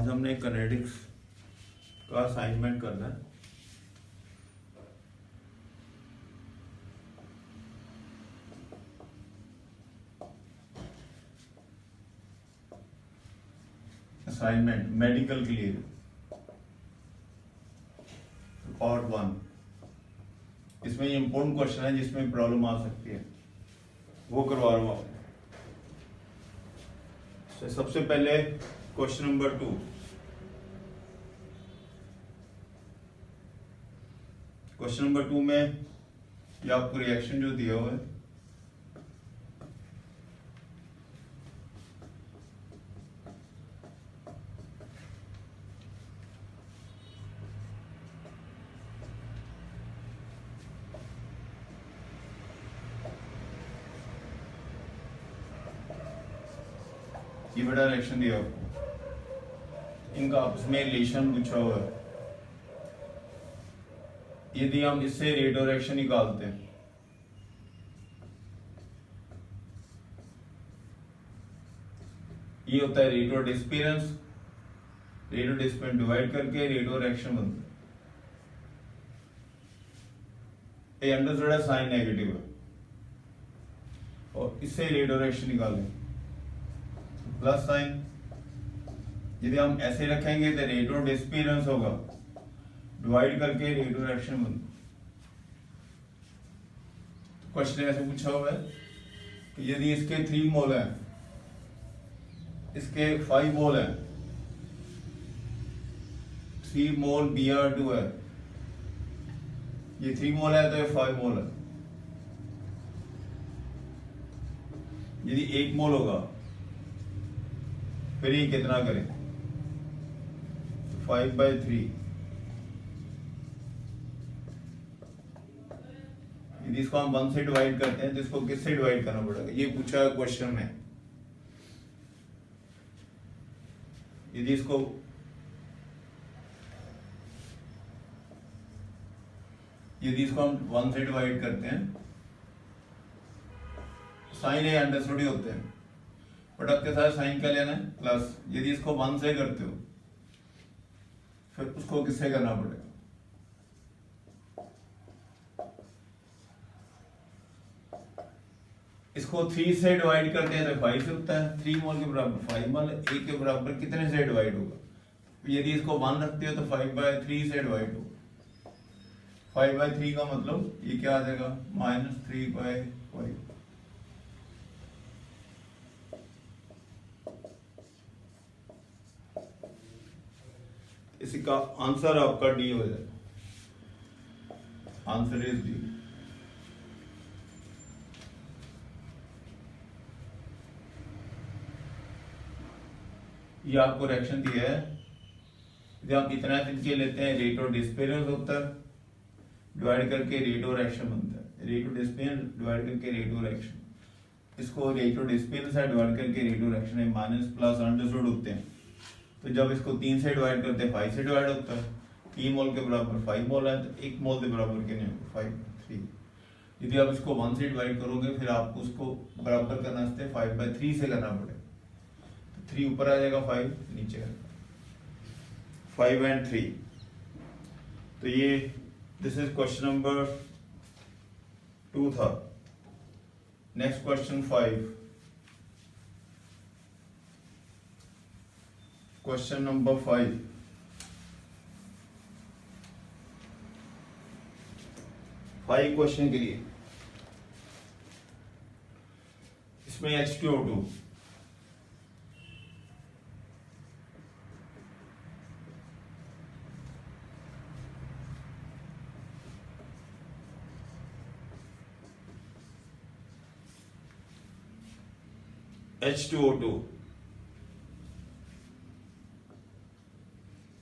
आज हमने किनेटिक्स का असाइनमेंट करना है। असाइनमेंट मेडिकल के लिए पार्ट 1। इसमें ये इंपॉर्टेंट क्वेश्चन है जिसमें प्रॉब्लम आ सकती है, वो करवा रहा हूं आपको। सबसे पहले क्वेश्चन नंबर 2। क्वेश्चन नंबर 2 में ये आपको रिएक्शन जो दिया हुआ है, ये बड़ा रिएक्शन दिया आपको, इनका आपस में रिलेशन पूछा हुआ है। यदि हम इससे रेट ऑफ रिएक्शन निकालते हैं, ये होता है rate of disappearance, rate of disappearance divide करके रेट ऑफ रिएक्शन बनता है। ये अंडर जोड़ा साइन नेगेटिव है और इससे रेट ऑफ रिएक्शन निकालें प्लस साइन। यदि हम ऐसे रखेंगे तो रेट ऑफ डिस्पेरेंस होगा डिवाइड करके रेट ऑफ रिएक्शन बनता। क्वेश्चन ऐसे पूछा हुआ है कि यदि इसके 3 मोल है, इसके 5 मोल है, 3 मोल Br2 है, ये 3 मोल है तो ये 5 मोल है। यदि 1 मोल होगा फिर ये कितना करें, 5/3। यदि इसको हम 1 से डिवाइड करते हैं तो इसको किससे डिवाइड करना पड़ेगा, ये पूछा है क्वेश्चन में। यदि इसको हम 1 से डिवाइड करते हैं, साइन ए अंडरस्टूड ही होते हैं, प्रोडक्ट के साथ साइन क्या लेना है, प्लस। यदि इसको 1 से करते हो फिर उसको किससे करना पड़ेगा, इसको 3 से डिवाइड करते हैं तो 5 से होता है। 3 मोल के बराबर 5 मोल, 1 के बराबर कितने से डिवाइड होगा। यदि इसको 1 रखते हो तो 5/3 से डिवाइड होगा। 5/3 का मतलब ये क्या आ जाएगा, -3/5। इसका आंसर आपका डी हो जाएगा। Answer is D. ये आपको रिएक्शन दिया है, यदि आप इतना के लेते हैं, रेट ऑफ डिस्पेरेंस होता है डिवाइड करके रेट ऑफ रिएक्शन बनता है। रेट ऑफ डिस्पेरेंस डिवाइड करके रेट ऑफ रिएक्शन, इसको रेट ऑफ डिस्पेरेंस है डिवाइड करके रेट ऑफ रिएक्शन है, माइनस प्लस अंडरस्टूड होते हैं। तो जब इसको 3 से डिवाइड करते हैं 5 से डिवाइड होता है। 3 मोल के बराबर 5 मोल है तो 1 मोल के बराबर कितने होगा, 5/3। यदि आप इसको 1 से डिवाइड करोगे फिर आपको उसको बराबर करना है 5/3 से करना पड़ेगा। 3 ऊपर आ जाएगा, 5 नीचे है, 5 and 3। तो ये दिस इज क्वेश्चन नंबर 2 था। Next question 5। Question number 5। Question के लिए इसमें H2O2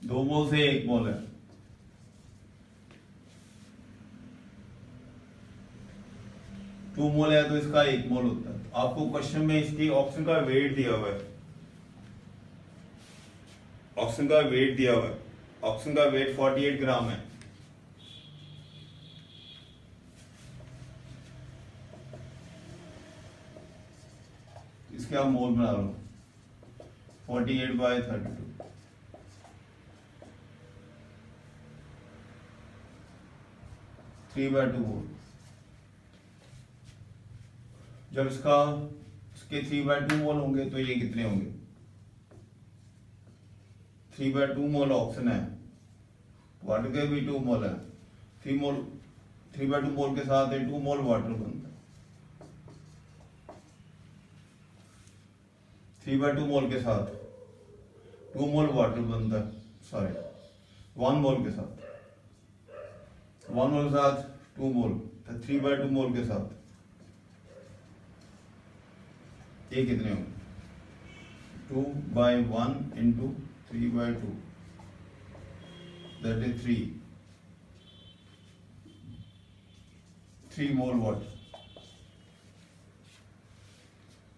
2 मोल से 1 मोल है। टू मोल है तो इसका 1 मोल होता है। आपको क्वेश्चन में इसकी ऑक्सीजन का वेट दिया हुआ है, ऑक्सीजन का वेट दिया हुआ है। ऑक्सीजन का वेट 48 ग्राम है। इसके आप मोल बना लो 48/32। 3/2 मोल। जब इसके 3/2 मोल होंगे तो ये कितने होंगे? 3/2 मोल ऑक्सीजन है, वाटर के भी 2 मोल है, 3/2 मोल के साथ 2 मोल वाटर बनता है। 3/2 मोल के साथ 2 मोल वाटर बनता है, सॉरी 1 मोल के साथ 1 मोल के साथ 2 मोल, तो 3/2 मोल के साथ ये कितने होंगे? 2/1 into 3/2, that is 3 mole water,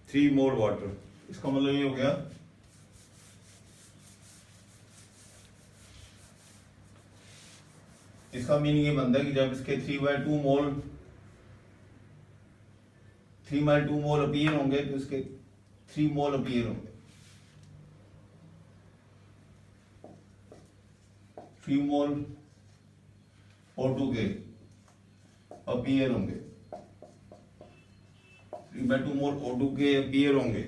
3 mole water. इसका मतलब ये हो गया इसका मीनिंग ये बनता है कि जब इसके 3/2 मोल अपीयर होंगे तो इसके 3 मोल अपीयर होंगे, 3 मोल O2 के अपीयर होंगे, 3/2 मोल O2 के अपीयर होंगे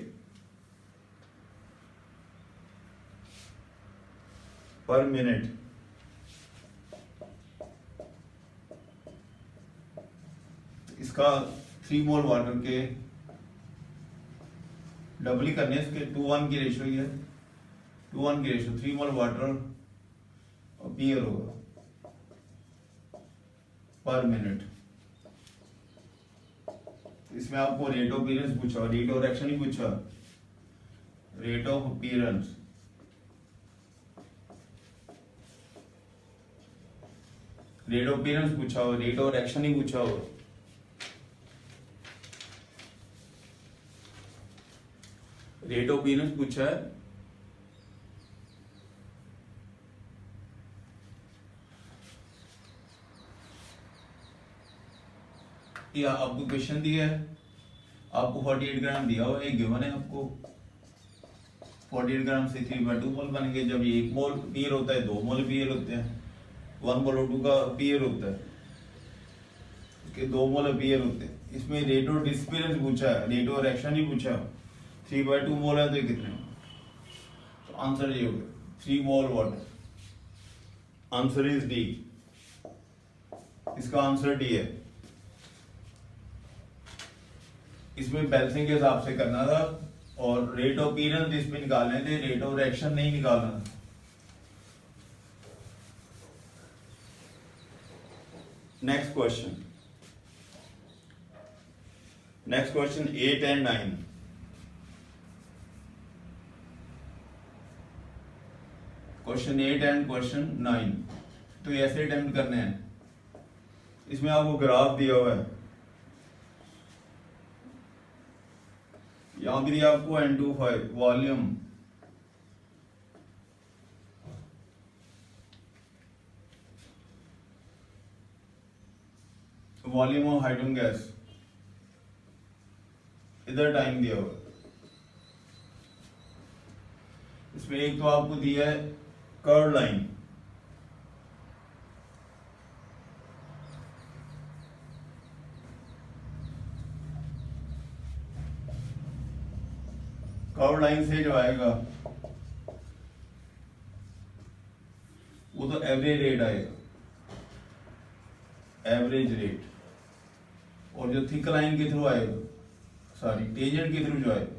पर मिनट। इसका 3 मोल वाटर के डबल ही करने, इसके 2:1 की रेशियो ही है, 2:1 की रेशियो, 3 मोल वाटर अपीयर होगा पर मिनट। इसमें आपको रेट ऑफ अपीयरेंस पूछा, रेट ऑफ रिएक्शन ही पूछा, rate of appearance. Rate of appearance पूछा हो, रेट ऑफ रिएक्शन ही पूछा हो। रेट ऑफ अपीयरेंस पूछा है, या आपको क्वेश्चन दिया है, आपको 48 ग्राम दिया हुआ है, गिवन है आपको 48 ग्राम से 3/2 मोल बनेंगे। जब ये 1 मोल अपीयर होता है 2 मोल अपीयर होते हैं, 1 मोल O2 का अपीयर होता है, इसके 2 मोल अपीयर होते हैं। इसमें रेट ऑफ डिस्पेरेंस पूछा है, रेट ऑफ रिएक्शन ही पूछा, 3/2 मोल है तो कितने, तो आंसर ये हो गया 3 मोल वाटर। आंसर इज डी, इसका आंसर डी है। इसमें बैलेंसिंग के हिसाब से करना था और रेट ऑफ अपीयरेंस इसमें निकालने थे, रेट ऑफ रिएक्शन नहीं निकालना था। Next question 8 and 9। Question 8 and question 9 तो ये ऐसे अटेम्प्ट करने हैं। इसमें आपको ग्राफ दिया हुआ है, यहां भी दिया आपको N25 volume, volume of hydrogen gas, इधर टाइम दिया हुआ। इसमें एक तो आपको दिया है कर्व लाइन, कर्व लाइन से जो आएगा वो तो एवरेज रेट आएगा, एवरेज रेट। और जो थिक लाइन के थ्रू आएगा, सॉरी टेंजेंट के थ्रू जो आएगा,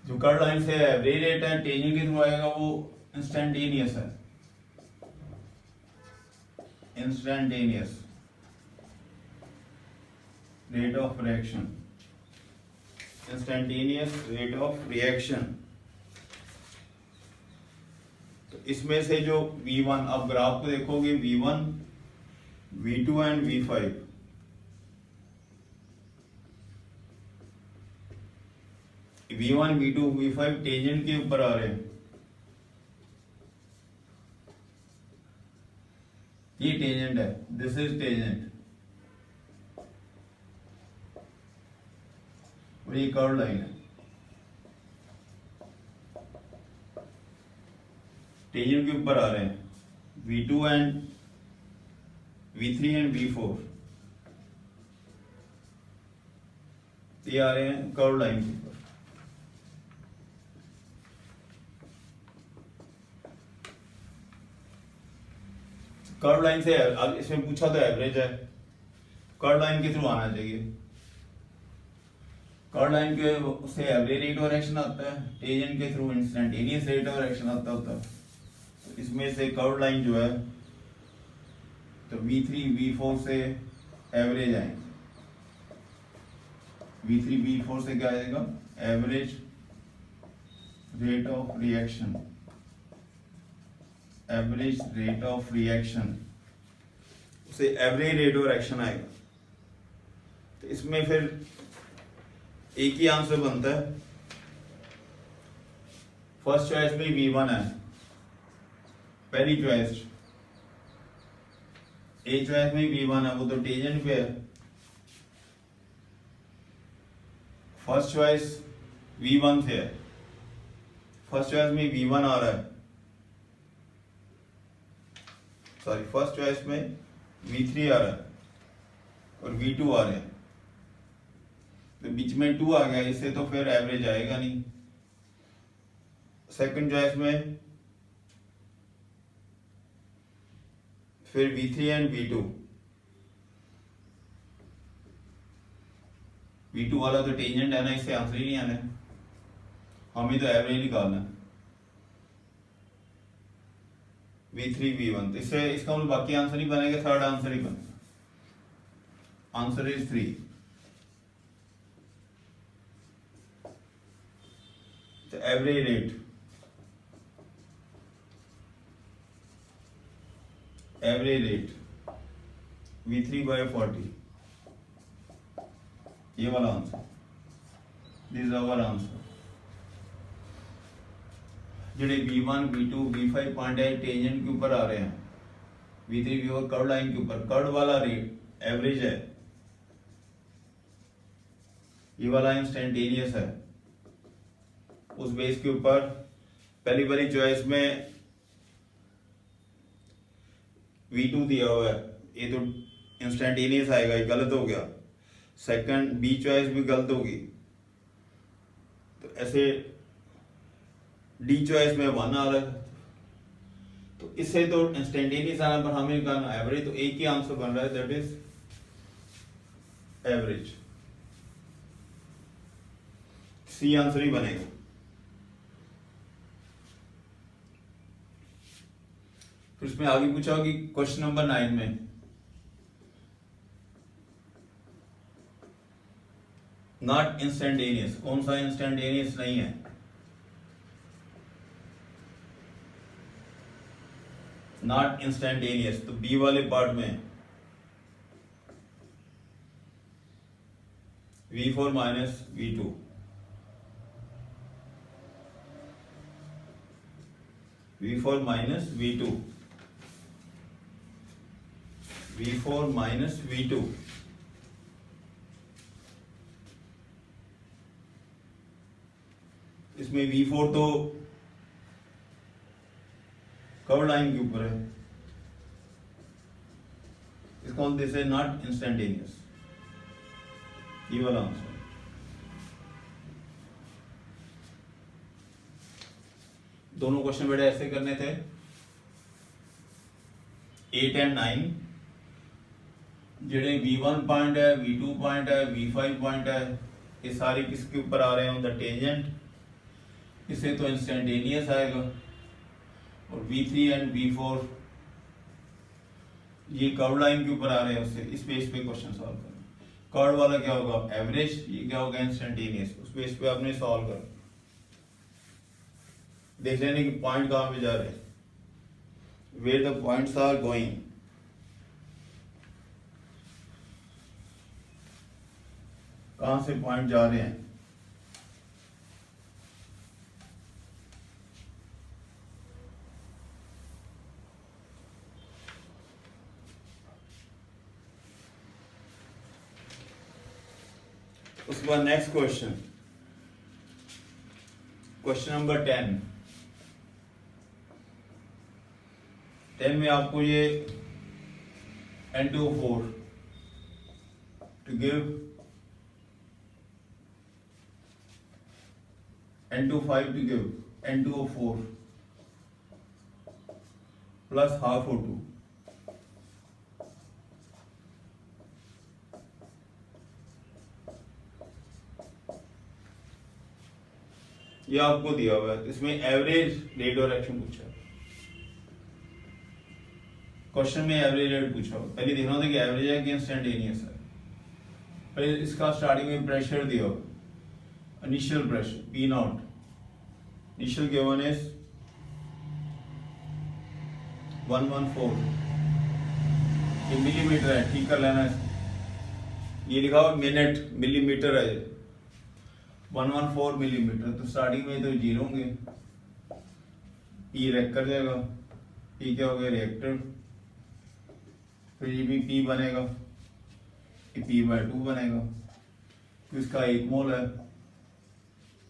जो कर्व लाइन से एवरेज रेट है, टेंजेंट के थ्रू आएगा वो इंस्टेंटेनियस है, instantaneous rate of reaction, instantaneous rate of reaction. तो इसमें से जो V1, आप ग्राफ को देखोगे, V1, V2 and V5, V1, V2, V5 tangent के ऊपर आ रहे हैं। ये टेंजेंट है, दिस इज टेंजेंट, और ये कर्व लाइन है। टेंजेंट के ऊपर आ रहे हैं V2 and V3 and V4, ये आ रहे हैं कर्व लाइन के ऊपर। कर्व लाइन से अब इसमें पूछा तो एवरेज है, कर्व लाइन के थ्रू आना चाहिए। कर्व लाइन के से एवरेज रेट ऑफ एक्शन आता है, टेंजेंट के through instantaneous rate of action आता होता है। तो इसमें से कर्व लाइन जो है तो V3 V4 से एवरेज आएंगे। V3 V4 से क्या आएगा? Average rate of reaction, average rate of reaction उसे एवरेज रेट ऑफ रिएक्शन आएगा। तो इसमें फिर एक ही आंसर बनता है। फर्स्ट चॉइस में V1 है, पहली चॉइस। ए चॉइस में V1 है, वो तो टेंजेंट पे है। फर्स्ट चॉइस V1 से है, फर्स्ट चॉइस में V1 आ रहा है, सॉरी फर्स्ट चॉइस में V3 आ रहा है और V2 आ रहे हैं, तो बीच में 2 आ गया, इससे तो फिर एवरेज आएगा नहीं। सेकंड चॉइस में फिर V3 एंड V2, V2 वाला तो टेंजेंट है ना, इससे आंसर ही नहीं आना है, हमें तो एवरेज निकालना है। V3 V1, तो इससे इसका मतलब बाकी आंसर ही बनेगा, थर्ड आंसर ही बनेगा। Answer is 3। तो average rate, average rate V3/40, ये वाला answer, this is our answer. जेडे V1 V2 V5 पॉइंट है टेंजेंट के ऊपर आ रहे हैं, V3 V4 कर्व लाइन के ऊपर, कर्व वाला रेट एवरेज है, ये वाला इंस्टेंटेनियस है। उस बेस के ऊपर पहली वाली चॉइस में V2 दिया हुआ है, ये तो इंस्टेंटेनियस आएगा, ये गलत हो गया। सेकंड बी चॉइस भी गलत होगी, तो ऐसे डी चॉइस में 1 आ रहा है, तो इससे तो इंस्टेंटेनियस आना, पर हमें करना एवरेज, तो एक ही आंसर बन रहा है, that is average. C answer ही बनेगा। फिर इसमें आगे पूछा कि क्वेश्चन नंबर 9 में नॉट इंस्टेंटेनियस, कौन सा इंस्टेंटेनियस नहीं है? नॉट इंस्टेंटेनियस, तो बी वाले पार्ट में V4 minus V2, V4 minus V2, V4 minus V2, इसमें V4 तो कर्व लाइन के ऊपर है, इसको दिस इज नॉट इंस्टेंटेनियस, ये वाला आंसर। दोनों क्वेश्चन बेटा ऐसे करने थे। 8 एंड 9 जेडे V1 पॉइंट है, V2 पॉइंट है, V5 पॉइंट है, ये सारे किसके ऊपर आ रहे हैं? ऑन द टेंजेंट, इससे तो इंस्टेंटेनियस आएगा। और V3 एंड V4 ये कर्व लाइन के ऊपर आ रहे हैं, उससे इस बेस पे क्वेश्चन सॉल्व करना। कर्व वाला क्या होगा? एवरेज, ये क्या होगा? इंस्टेंटेनियस। उस बेस पे आपने सॉल्व कर देख लेने कि पॉइंट कहां पे जा रहे हैं, where the points are going. कहां से पॉइंट जा रहे हैं। उसके बाद नेक्स्ट क्वेश्चन, क्वेश्चन नंबर 10। 10 में आपको ये N2O4 to give N25 to give N2O4 plus half O2. ये आपको दिया हुआ है, इसमें एवरेज रेट ऑफ रिएक्शन पूछा है। क्वेश्चन में एवरेज रेट पूछा हो, पहले देखना होता है कि एवरेज है कि इंस्टेंटेनियस है। पहले इसका स्टार्टिंग में प्रेशर दिया हो, initial pressure P not, initial given is 114, ये मिलीमीटर है, ठीक कर लेना है। ये लिखा हुआ मिनट, मिलीमीटर है, 114 मिलीमीटर। तो स्टार्टिंग में तो जीरो होंगे, P रैक कर जाएगा, P क्या हो गया रिएक्टर, फिर ये भी P बनेगा, ये P/2 बनेगा। तो इसका 1 मोल है,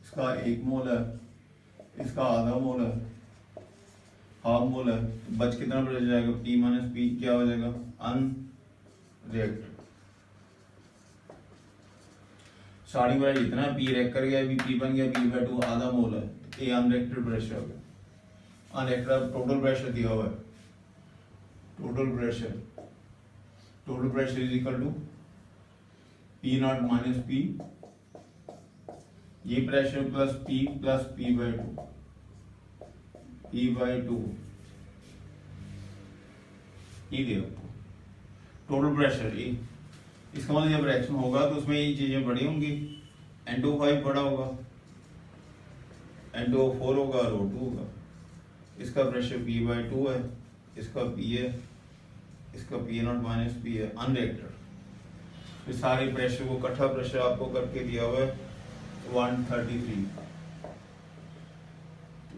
इसका 1 मोल है, इसका आधा मोल है, हाफ मोल है। तो बच कितना बच जाएगा, P माइनस P क्या हो जाएगा, अनरिएक्टेड। स्टार्टिंग प्राइस इतना, P रैक कर गया, P बन गया, P/2 आधा मोल है, ये अनरिएक्टेड प्रेशर हो गया। अनरिएक्टेड टोटल प्रेशर दिया हुआ है, total pressure is equal to P naught minus P, ये प्रेशर प्लस P/2, P/2 ये दिया टोटल प्रेशर। ये इसका मतलब जब रिएक्शन होगा तो उसमें ये चीजें बड़ी होंगी, N2O5 बड़ा होगा, N2O4 होगा और O2 होगा। इसका प्रेशर P/2 है, इसका P है, इसका P नॉट माइनस P है, अनरिएक्टेड। तो सारे प्रेशर को इकट्ठा प्रेशर आपको करके दिया हुआ है 133।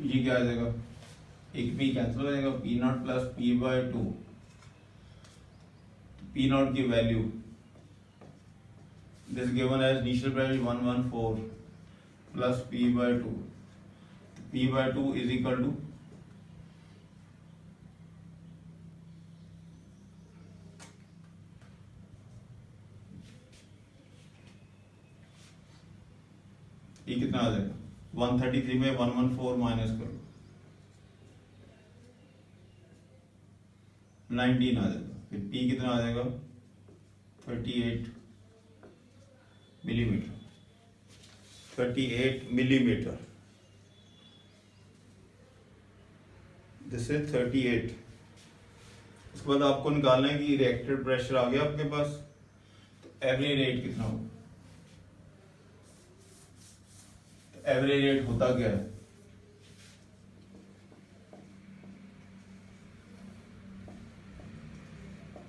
ये क्या आ जाएगा, एक P कैंसिल हो जाएगा, P not plus P/2, P not की value this given as initial pressure 114 plus P/2, P/2 is equal to ये कितना आ जाएगा, 133 में 114 माइनस करो, 19 आ जाएगा। फिर P कितना आ जाएगा, 38 मिलीमीटर, 38 मिलीमीटर, दिस इज 38। उसके बाद आपको निकालना है कि रिएक्टेड प्रेशर आ गया आपके पास, तो एवरेज रेट कितना होगा। तो एवरेज रेट होता क्या है,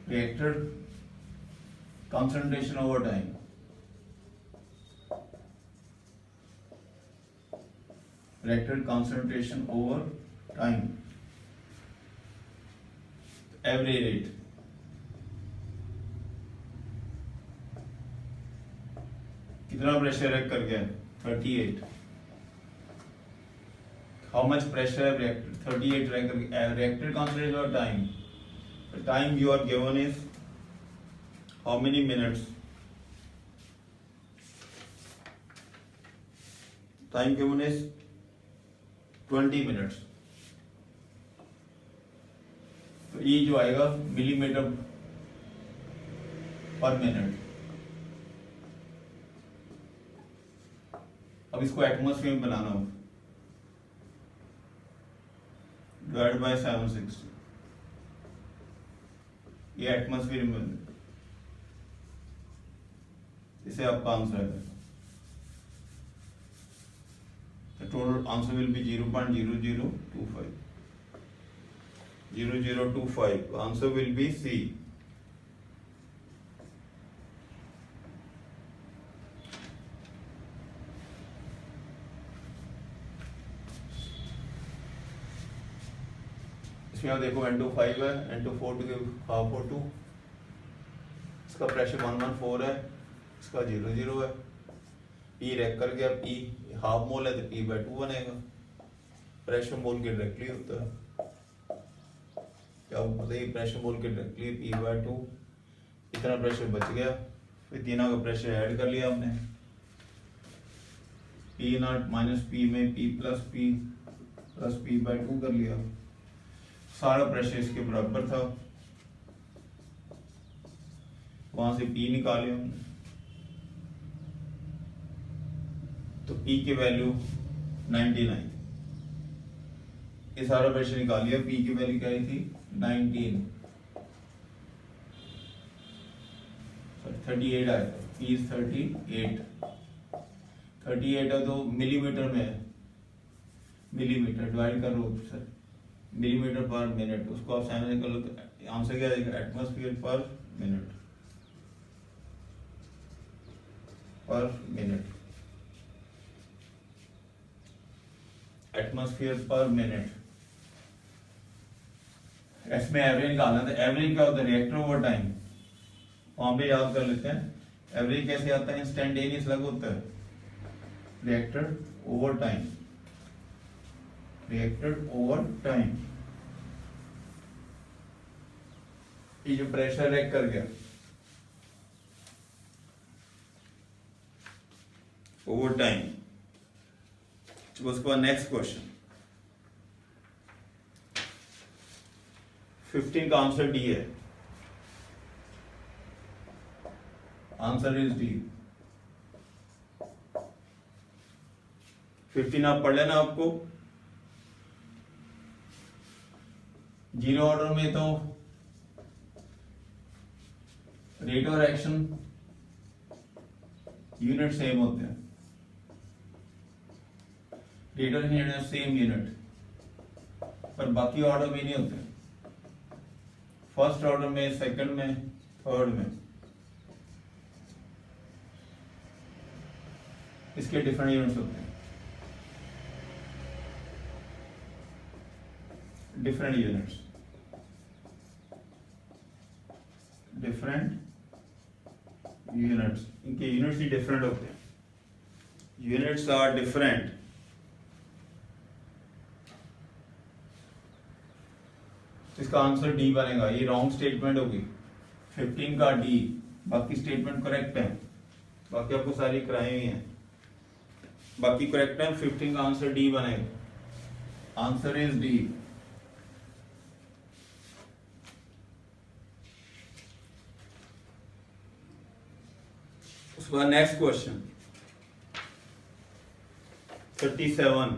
reacted concentration over time, reacted concentration over time, average rate, कितना प्रेशर रैक कर गया, 38। हाउ मच प्रेशर है रिएक्टेड, 38 रैक कर गया। Reacted concentration over time, the time you are given is how many minutes, time given is 20 minutes. तो ये जो आएगा मिलीमीटर पर मिनट। अब इसको एटमॉस्फेयर में बनाना हो, डिवाइड बाय 760, ये एटमॉस्फेयर में बने, इसे आपका आंसर है। The total answer will be 0.0025. 0025. Answer will be C. इसमें आप देखो N25 है, N24 टू हाफ O2, इसका प्रेशर 114 है, इसका 00 है, P रैक कर गया, P हाफ मोल है तो P/2 बनेगा। प्रेशर मोल के डायरेक्टली होता है। क्या पता ही प्रेशर बोल के डायरेक्टली P/2 इतना प्रेशर बच गया। फिर तीनों का प्रेशर ऐड कर लिया हमने, P0 माइनस P में P प्लस P/2 कर लिया। सारा प्रेशर इसके बराबर था, वहां से P निकाले हमने, तो P की वैल्यू 99। ये सारा प्रेशर निकाल लिया, P की वैल्यू क्या आई थी 19, 38 आया था, P इज 38 है तो मिलीमीटर में है, मिलीमीटर डिवाइड कर लो सर मिलीमीटर पर मिनट, उसको आप सामने कर लो तो आंसर क्या आएगा एटमॉस्फेयर पर मिनट, एटमॉस्फेयर पर मिनट। इसमें एवरेज निकालना था, एवरेज क्या होता है रिएक्टर ओवर टाइम, फॉर्मूले याद कर लेते हैं। एवरेज कैसे आता है, इंस्टेंटेनियस लग होता है, reactor over time, reactor over time. ये जो प्रेशर रेक कर गया ओवर टाइम। उसके बाद नेक्स्ट क्वेश्चन 15 का आंसर डी है, आंसर इज डी। 15 आप पढ़ लेना, आपको जीरो ऑर्डर में तो रेट और एक्शन यूनिट सेम होते हैं, रेट और यूनिट सेम यूनिट, पर बाकी ऑर्डर में नहीं होते, फर्स्ट ऑर्डर में, सेकंड में, थर्ड में इसके डिफरेंट यूनिट्स होते हैं, डिफरेंट यूनिट्स, डिफरेंट यूनिट्स, इनके यूनिट्स ही डिफरेंट होते हैं, यूनिट्स आर डिफरेंट। इसका आंसर डी बनेगा, ये रॉन्ग स्टेटमेंट होगी 15 का डी, बाकी स्टेटमेंट करेक्ट है, बाकी आपको सारी कराई हुई हैं, बाकी करेक्ट है, 15 का आंसर डी बनेगा, आंसर इज डी। उसके बाद नेक्स्ट क्वेश्चन 37,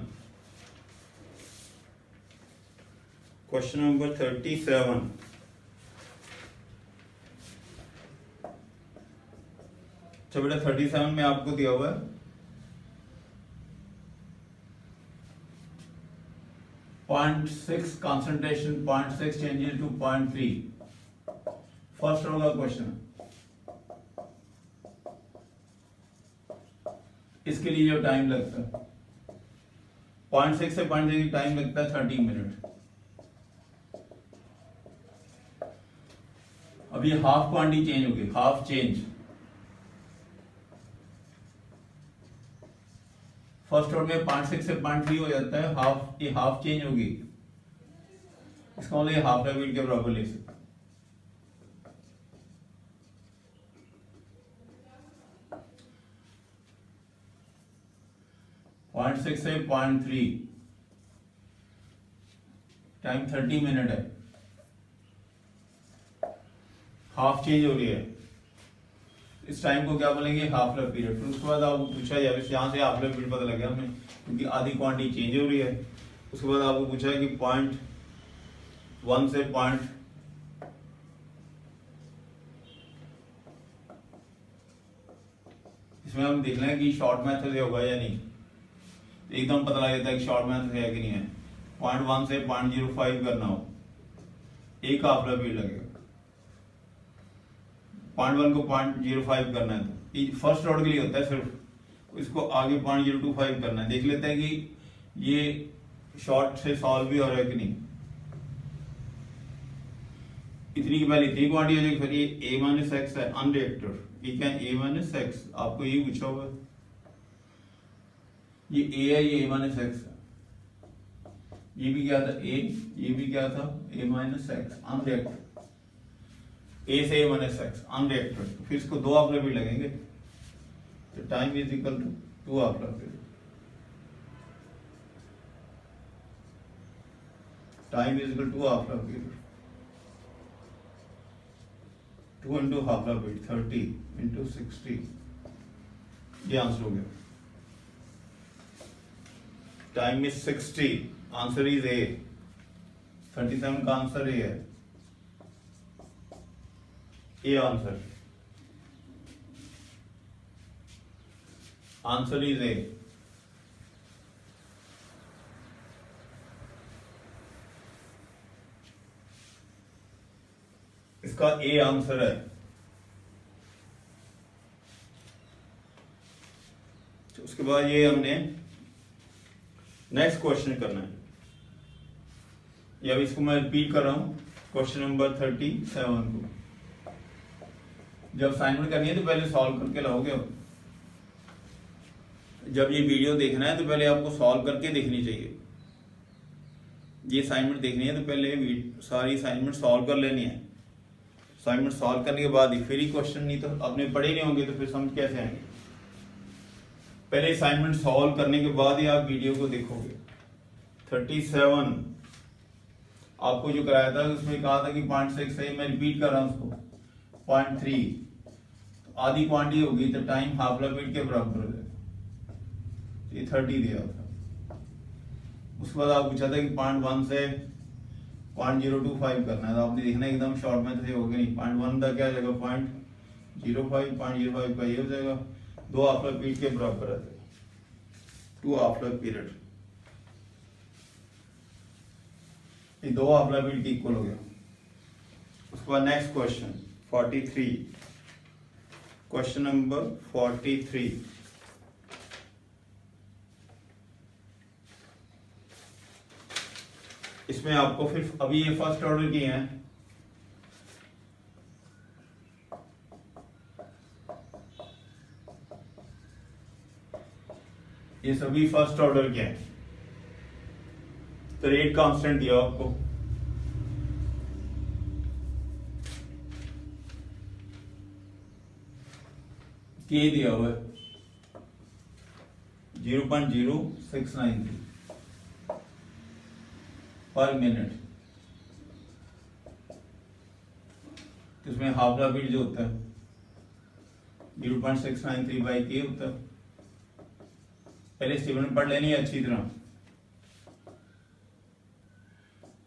क्वेश्चन नंबर 37। अच्छा बेटा 37 में आपको दिया हुआ है 0.6 कंसंट्रेशन 0.6 चेंजेस टू 0.3, फर्स्ट होगा क्वेश्चन। इसके लिए जो टाइम लगता है 0.6 से 0.3 टाइम लगता है 30 मिनट। अब ये हाफ क्वांटिटी चेंज होगी, हाफ चेंज, फर्स्ट ऑर्डर में 0.6 से 0.3 हो जाता है, हाफ, ये हाफ चेंज होगी, इसका मतलब हाफ रेबिट के बराबर ले सकते। 0.6 से 0.3 टाइम 30 मिनट है, हाफ चेंज हो रही है, इस टाइम को क्या बोलेंगे हाफ लाइफ पीरियड। फिर उसके बाद आपको पूछा जाए, यहाँ से हाफ लाइफ पीरियड पता लग गया हमें, क्योंकि आधी क्वांटिटी चेंज हो रही है। उसके बाद आपको पूछा है कि 0.1 से इसमें हम देख लें कि शॉर्ट मेथड से होगा या नहीं, एकदम पता लग जाता है कि शॉर्ट मेथड है कि नहीं है। 0.1 से 0.05 करना हो, एक हाफ लाइफ पीरियड लगेगा, 0.1 को 0.05 करना है, तो फर्स्ट ऑर्डर के लिए होता है सिर्फ, इसको आगे 0.025 करना है। देख लेते हैं कि ये शॉर्ट से सॉल्व भी हो रहा है कि नहीं। इतनी की पहले इतनी क्वांटिटी हो जाएगी, फिर ये a माइनस एक्स है अनरिएक्टर, ये क्या है a माइनस एक्स, आपको यही पूछा हुआ है, ये a है, ये a माइनस एक्स है, ये भी क्या था ए, ये भी क्या था ए माइनस एक्स अनरिएक्टेड, ए से ए माइनस एक्स अनरिएक्टेड, तो फिर इसको 2 हाफ लाइफ पीरियड लगेंगे, तो time is equal to 2 half life period, time is equal to half life period, 2 into half life period 30 into 60, ये आंसर हो गया। Time is 60, answer is A, 37 का answer A है, A answer, answer is A. इसका A answer है। तो उसके बाद ये हमने नेक्स्ट क्वेश्चन करना है, या इसको मैं रिपीट कर रहा हूं, क्वेश्चन नंबर 37 को जब असाइनमेंट करनी है तो पहले सॉल्व करके लाओगे। जब ये वीडियो देखना है तो पहले आपको सॉल्व करके देखनी चाहिए। ये असाइनमेंट देखनी है तो पहले सारी असाइनमेंट सॉल्व कर लेनी है। असाइनमेंट सॉल्व करने के बाद ही फिर ही क्वेश्चन, नहीं तो आपने पढ़े नहीं होंगे तो फिर समझ कैसे आएंगे। पहले असाइनमेंट सॉल्व करने के बाद ही आप वीडियो को देखोगे। 37 आपको जो कराया था उसमें कहा था कि 0.6 है, मैं रिपीट कर रहा हूं उसको, 0.3 तो आधी क्वांटिटी होगी तो टाइम हाफ लाइफ पीरियड के बराबर हो जाएगा, ये 30 दिया था। उसके बाद आप पूछा था कि 0.1 से 0.025 करना है, तो आपने देखना एकदम शॉर्ट में तो होगा नहीं। 0.1 का क्या जाएगा 0.05, 0.05 का ये हो जाएगा, 2 हाफ लाइफ पीरियड के बराबर है, 2 हाफ लाइफ पीरियड, ये 2 हाफ लाइफ पीरियड के इक्वल हो गया। उसके बाद नेक्स्ट क्वेश्चन 43, क्वेश्चन नंबर 43, इसमें आपको फिर अभी ये फर्स्ट ऑर्डर किए हैं, ये सभी फर्स्ट ऑर्डर के हैं, तो रेट कांस्टेंट दिया आपको, के दिया हुआ है 0.0693 पर मिनट। तो इसमें हाफ लाइफ पीरियड जो होता है 0.693 बाई के होता है। पहले स्टेटमेंट पढ़ लेनी है अच्छी तरह,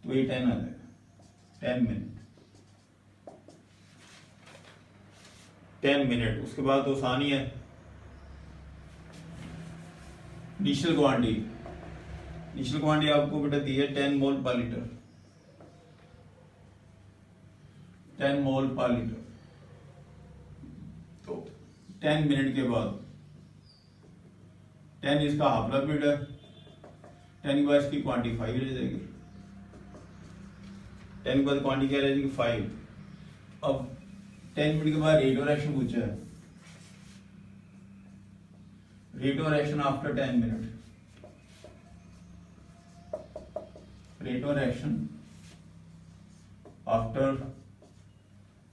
तो ये 10 आ जाएगा, 10 मिनट, 10 मिनट। उसके बाद तो आसानी है, इनिशियल क्वांटिटी आपको बेटा दी है 10 मोल पर लीटर, 10 मोल पर लीटर। तो 10 मिनट के बाद 10 इसका हाफ लाइफ पीरियड है, 10 के बाद इसकी क्वांटिटी 5 रह जाएगी, 10 के बाद क्वांटिटी क्या रह जाएगी 5। अब 10 मिनट के बाद रेट ऑफ एक्शन पूछा है, rate of action after 10 minute, rate of action after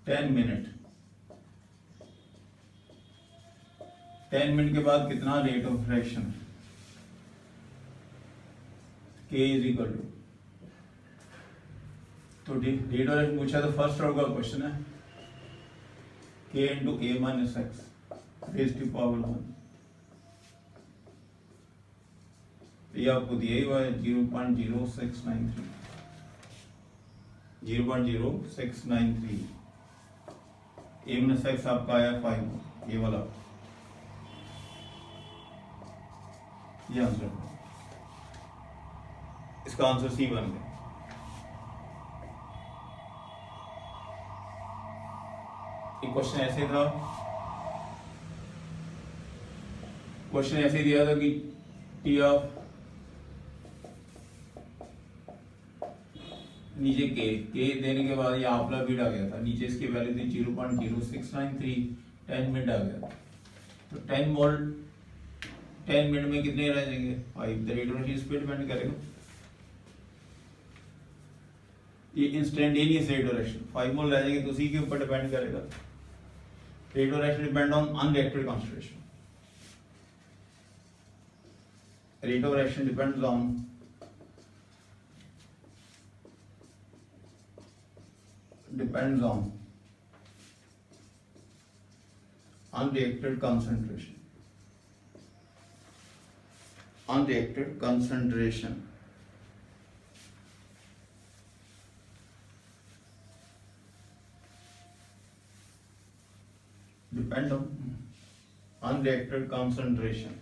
10 minute, 10 minute के बाद कितना rate of action, K is equal to, तो रेट ऑफ एक्शन पूछा तो फर्स्ट ऑर्डर का क्वेश्चन है, K into A minus X raise to power 1, ये आपको दिया ही हुआ है 0.0693, 0.0693, ए माइनस एक्स आपका आया 5, ये वाला, ये आंसर, इसका आंसर सी बन गया। एक क्वेश्चन ऐसे था, क्वेश्चन ऐसे दिया था कि टी ऑफ नीचे के देने के बाद ये हाफ लाइफ पीरियड आ गया था, नीचे इसकी वैल्यू थी 0.0693, 10 मिनट आ गया, तो 10 मोल 10 मिनट में कितने रह जाएंगे 5, द रेट ऑफ इस पे डिपेंड करेगा। ये इंस्टेंटेनियस रेट ऑफ रिएक्शन 5 मोल रह जाएंगे तो उसी के ऊपर डिपेंड करेगा। Rate of reaction depend on unreacted concentration. Rate of reaction depends on unreacted concentration. Unreacted concentration. Depend on unreacted concentration.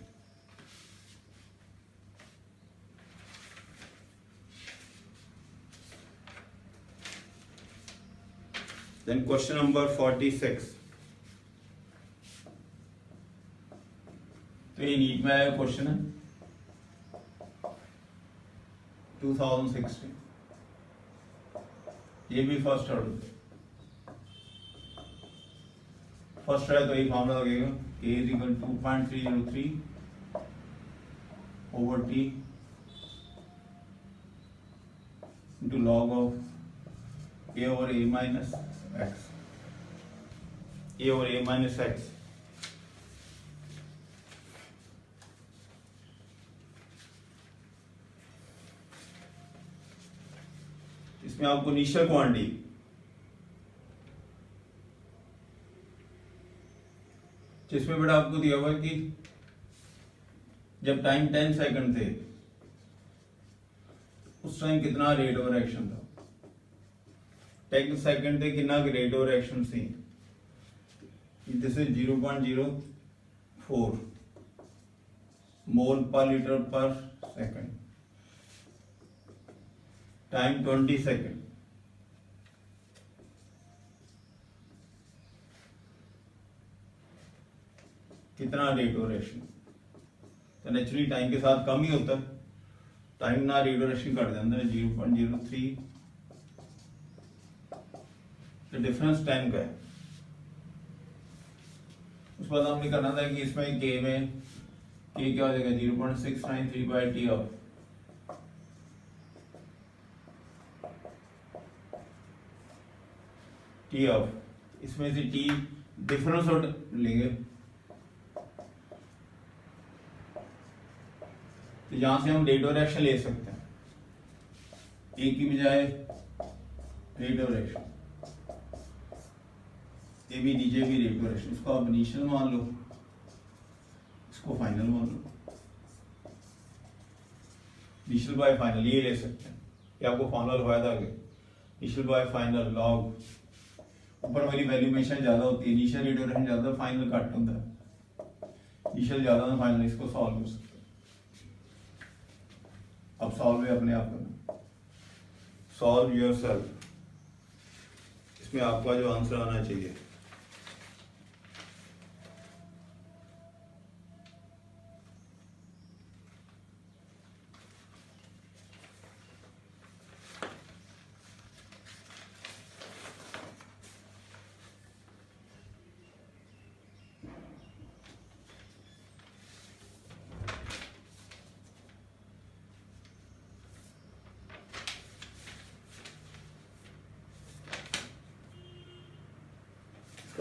Then question number 46. तो ये नीट में आया क्वेश्चन है 2016। ये भी फर्स्ट ऑर्डर फर्स्ट है तो ये फॉर्मूला लगेगा K is equal 2.303 over T into log of A over A minus x, A over A minus x. इसमें आपको इनिशियल क्वांटिटी जिसमें बेटा आपको दिया हुआ है कि जब टाइम 10 सेकंड थे उस टाइम कितना रेट ऑफ रिएक्शन था। 10 सेकंड थे कितना रेट ऑफ रिएक्शन थी, दिस इज 0.04 मोल पर लीटर पर सेकंड। टाइम 20 सेकंड, कितना रेट ऑफ रिएक्शन। तो नेचुरली टाइम के साथ कम ही होता है, टाइम ना रेट ऑफ रिएक्शन कट जाता है 0.03। तो डिफरेंस 10 का है। उस बाद हमने करना था कि इसमें के में के क्या हो जाएगा 0.693 by T of T of, इसमें से टी डिफरेंस और लेंगे तो यहां से हम रेट ऑफ रिएक्शन ले सकते हैं, ए की बजाय रेट ऑफ रिएक्शन, ए भी नीचे भी रेट ऑफ रिएक्शन। इसको आप इनिशियल मान लो, इसको फाइनल मान लो, इनिशियल बाय फाइनल ये ले सकते हैं। ये आपको फॉर्मूला लगाया था आगे, इनिशियल बाय फाइनल लॉग ऊपर वाली वैल्यू हमेशा ज्यादा होती है, इनिशियल रेट ऑफ रिएक्शन ज्यादा फाइनल कट होता है, इनिशियल ज्यादा ना फाइनल। इसको सॉल्व कर सकते हैं। अब सॉल्व है अपने आप करना, सॉल्व योरसेल्फ। इसमें आपका जो आंसर आना चाहिए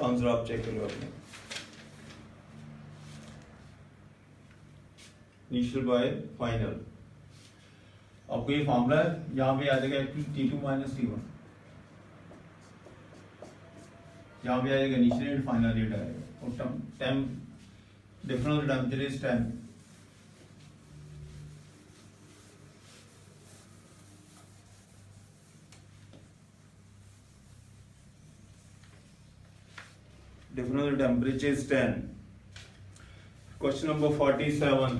आंसर आप चेक करो अपने। इनिशियल बाय फाइनल आपको ये फॉर्मूला है, यहां पे आ जाएगा T2 माइनस T1, यहां पे आ जाएगा इनिशियल रेट फाइनल रेट आएगा और time difference temperature is 10। difference temperature is 10. Question number 47,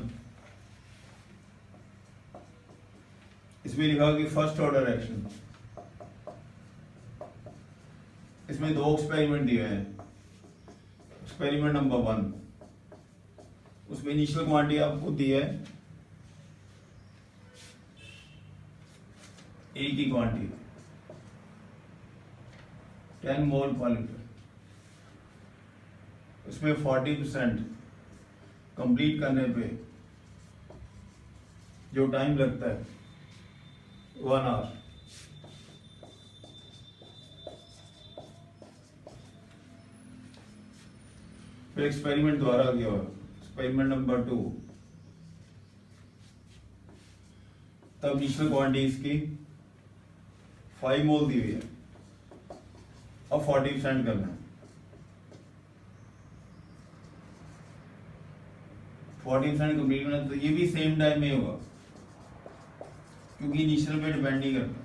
इसमें लिखा कि फर्स्ट ऑर्डर रिएक्शन, इसमें दो एक्सपेरिमेंट दिए हैं। एक्सपेरिमेंट नंबर 1, उसमें इनिशियल क्वांटिटी आपको दी है ए की क्वांटिटी 10 मोल पर लीटर, उसमें 40% कंप्लीट करने पे जो टाइम लगता है 1 आवर, फिर एक्सपेरिमेंट दोबारा किया हुआ, एक्सपेरिमेंट नंबर 2, तब इनिशियल क्वांटिटी इसकी 5 मोल दी हुई है, अब 40% करना है। 40% कंप्लीट करना, तो ये भी सेम टाइम में होगा क्योंकि इनिशियल पे डिपेंड नहीं करता।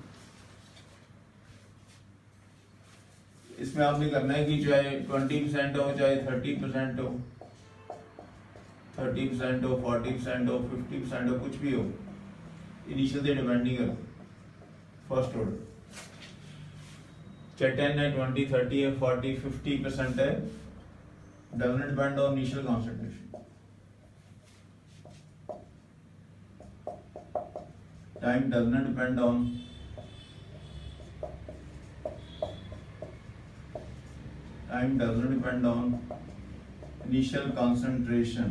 इसमें आपने करना है कि चाहे 20% हो, चाहे 30% हो, 30% हो, 40% हो, 50% हो, कुछ भी हो, इनिशियल से डिपेंड नहीं करता। फर्स्ट ऑर्डर चाहे 10 है, 20, 30 है, 40, 50% है, doesn't depend on initial concentration. Time does not depend on initial concentration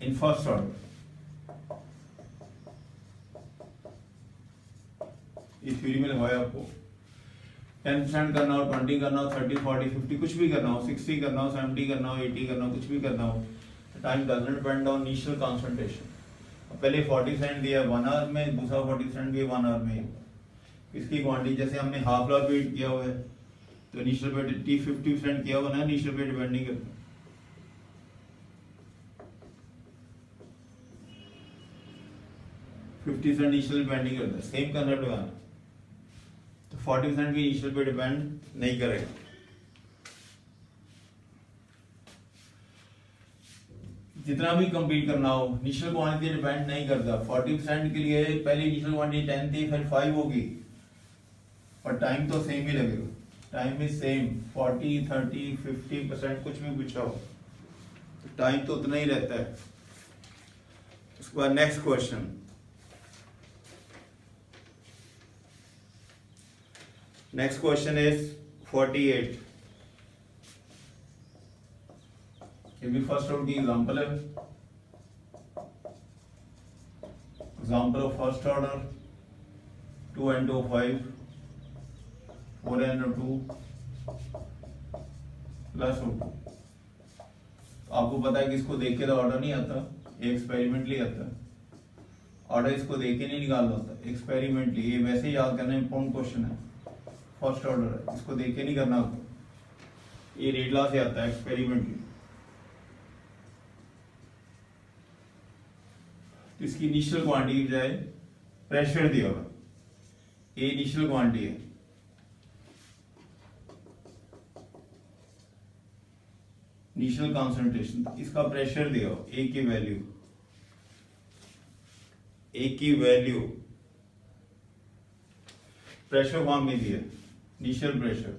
in first order. इस थ्योरी में लगाया आपको 10% करना हो, 20 करना हो, 30, 40, 50 कुछ भी करना हो, 60 करना हो, 70 करना हो, 80 करना हो, कुछ भी करना हो, time does not depend on initial concentration. पहले 40% दिया 1 आवर में, दूसरा 40% दिया 1 आवर में। इसकी क्वांटिटी जैसे हमने हाफ आवर वेट किया हुआ है, तो इनिशियल पे 50% किया हुआ ना, इनिशियल पे डिपेंड नहीं करता। इनिशियल डिपेंड नहीं करता, सेम कंसेप्ट लगाना। तो 40% भी इनिशियल पे डिपेंड नहीं करेगा। जितना भी कंप्लीट करना हो, इनिशियल क्वांटिटी डिपेंड नहीं करता। 40% के लिए पहले इनिशियल क्वांटिटी 10 थी, फिर 5 होगी, और टाइम तो सेम ही लगेगा। टाइम इज सेम, 40, 30, 50% कुछ भी पूछा हो, टाइम तो उतना ही रहता है। उसके बाद next question, next question is 48। ये भी फर्स्ट ऑर्डर की एग्जांपल है। Example of first order 2n/5 4n/2 plus O2। आपको पता है कि इसको देख के तो ऑर्डर नहीं आता, ये एक्सपेरिमेंटली आता है। ऑर्डर इसको देख के नहीं निकालना होता, एक्सपेरिमेंटली। ये वैसे ही याद करना इंपॉर्टेंट क्वेश्चन है, फर्स्ट ऑर्डर है, इसको देख के नहीं करना होता। ये रेट लॉ से आता है एक्सपेरिमेंटली। तो इसकी इनिशियल क्वांटिटी की बजाय प्रेशर दिया हुआ, ये इनिशियल क्वांटिटी है, इनिशियल कॉन्सेंट्रेशन, इसका प्रेशर दिया हो, ए की वैल्यू, प्रेशर फॉर्म में दिया, इनिशियल प्रेशर।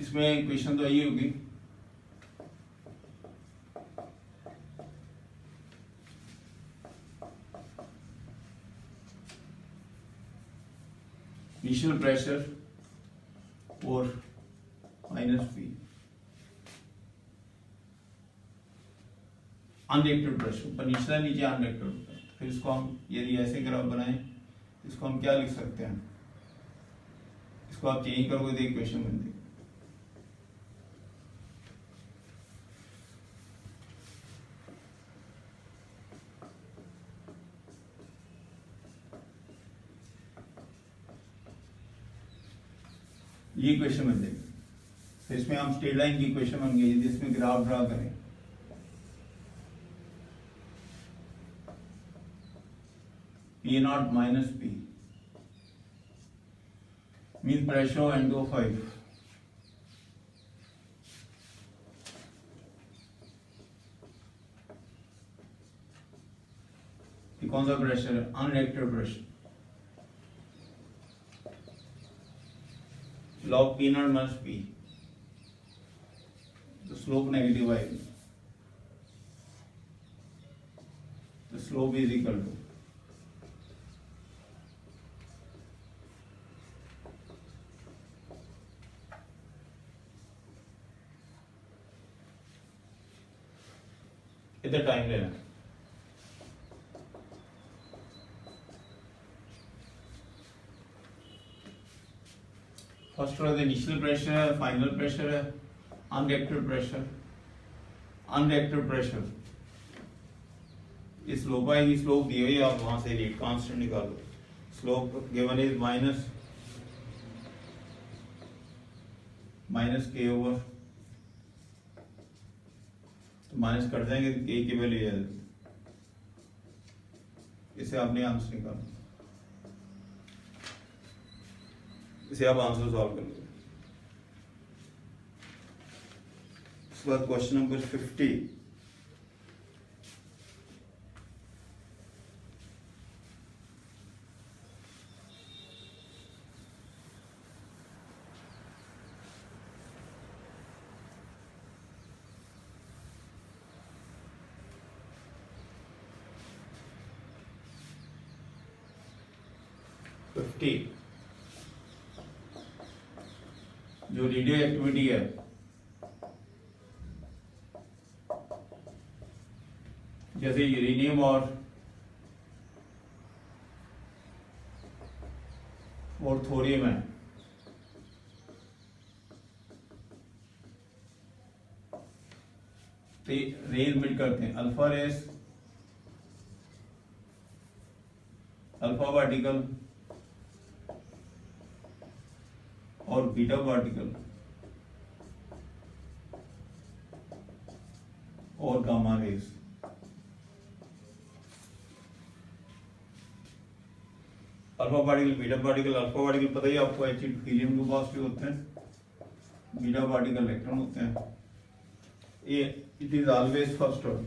इसमें क्वेश्चन तो यही होगी, इनिशियल प्रेशर और माइनस पी, अनरिएक्टेड प्रेशर, ऊपर निचला नीचे अनरिएक्टेड। फिर इसको हम यदि ऐसे ग्राफ बनाएं, इसको हम क्या लिख सकते हैं, इसको आप चेंज करोगे तो इक्वेशन बनती है। ये इक्वेशन बन जाएगी। तो इसमें हम स्ट्रेट लाइन की इक्वेशन बन गई जिसमें ग्राफ ड्रा करें, P0 minus P means pressure N/5, ये कौन सा प्रेशर है, unreacted pressure. log P0 minus P, तो स्लोप नेगेटिव आएगी, तो स्लोप इज इक्वल टू इधर टाइम लेना, फर्स्ट ऑर्डर इनिशियल प्रेशर है, फाइनल प्रेशर है, अनरिएक्टेड प्रेशर, अनरिएक्टेड प्रेशर। ये स्लोप आएगी, स्लोप दी हुई है, आप वहां से रेट कांस्टेंट निकालो। स्लोप गिवन इज माइनस के ओवर, तो माइनस कट जाएंगे, के की वैल्यू है, इसे आपने आंसर निकालना, इसे आप आंसर सॉल्व कर लो। उसके बाद क्वेश्चन नंबर 50। जो रेडियो एक्टिविटी है, जैसे यूरेनियम और थोरियम है, तो रेज मिट करते हैं, अल्फा रेस, अल्फा पार्टिकल और बीटा पार्टिकल और gamma rays. Alpha particle, beta particle, alpha particle पता ही आपको हीलियम के पास भी होते हैं, बीटा पार्टिकल इलेक्ट्रॉन होते हैं। ये it is always first order,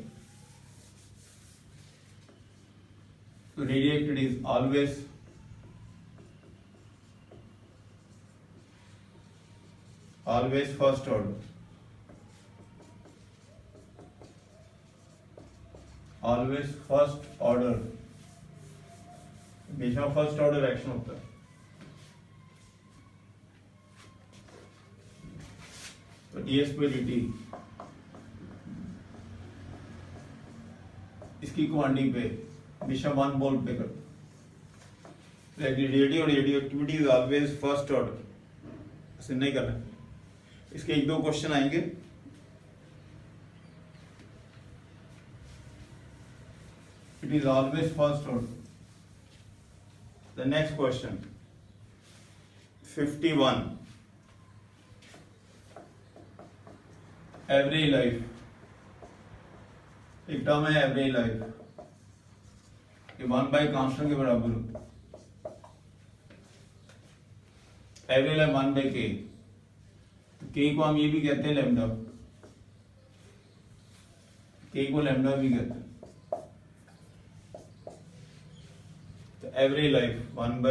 radiated is always first order, always first order, हमेशा फर्स्ट ऑर्डर एक्शन होता है। तो डीएस पे dt इसकी क्वांटिटी पे हमेशा 1 मोल पे कर, रेडिएटिव और radio activity is always first order, ऐसे नहीं करना। इसके 1-2 क्वेश्चन आएंगे। It is always first order. The next question 51, average life, एक टर्म है एवरेज लाइफ, ये 1 कांस्टेंट के बराबर होता है। एवरेज लाइफ 1 के, तो के को हम ये भी कहते हैं लैम्डा, के को लैम्डा भी कहते हैं। तो एवरेज लाइफ 1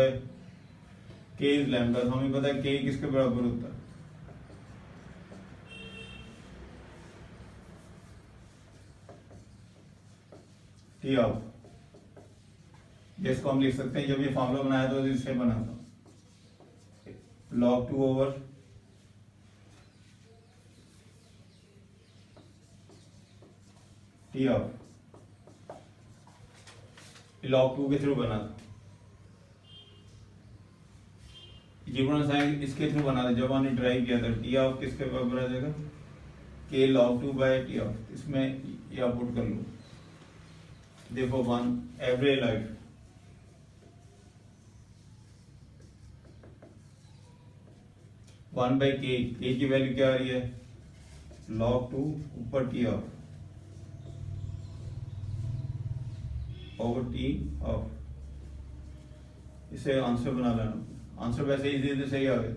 के इज लैम्डा, तो हमें पता है के किसके बराबर होता है, टी ऑफ, जिसको हम लिख सकते हैं, जब ये फॉर्मूला बनाया तो इससे बना था, log 2 over T of, log 2 के थ्रू बना था, जीवन साइन इसके थ्रू बना था, जब हमने ड्राइव किया था। टी ऑफ किसके बराबर आ जाएगा, के log 2 बाय टी ऑफ, इसमें ये पुट कर लो। देखो 1 एवरेज लाइफ, वन बाई के की वैल्यू क्या आ रही है, log 2 ऊपर T of over T of, इसे आंसर बना लेना। आंसर वैसे इजी सही आ गया।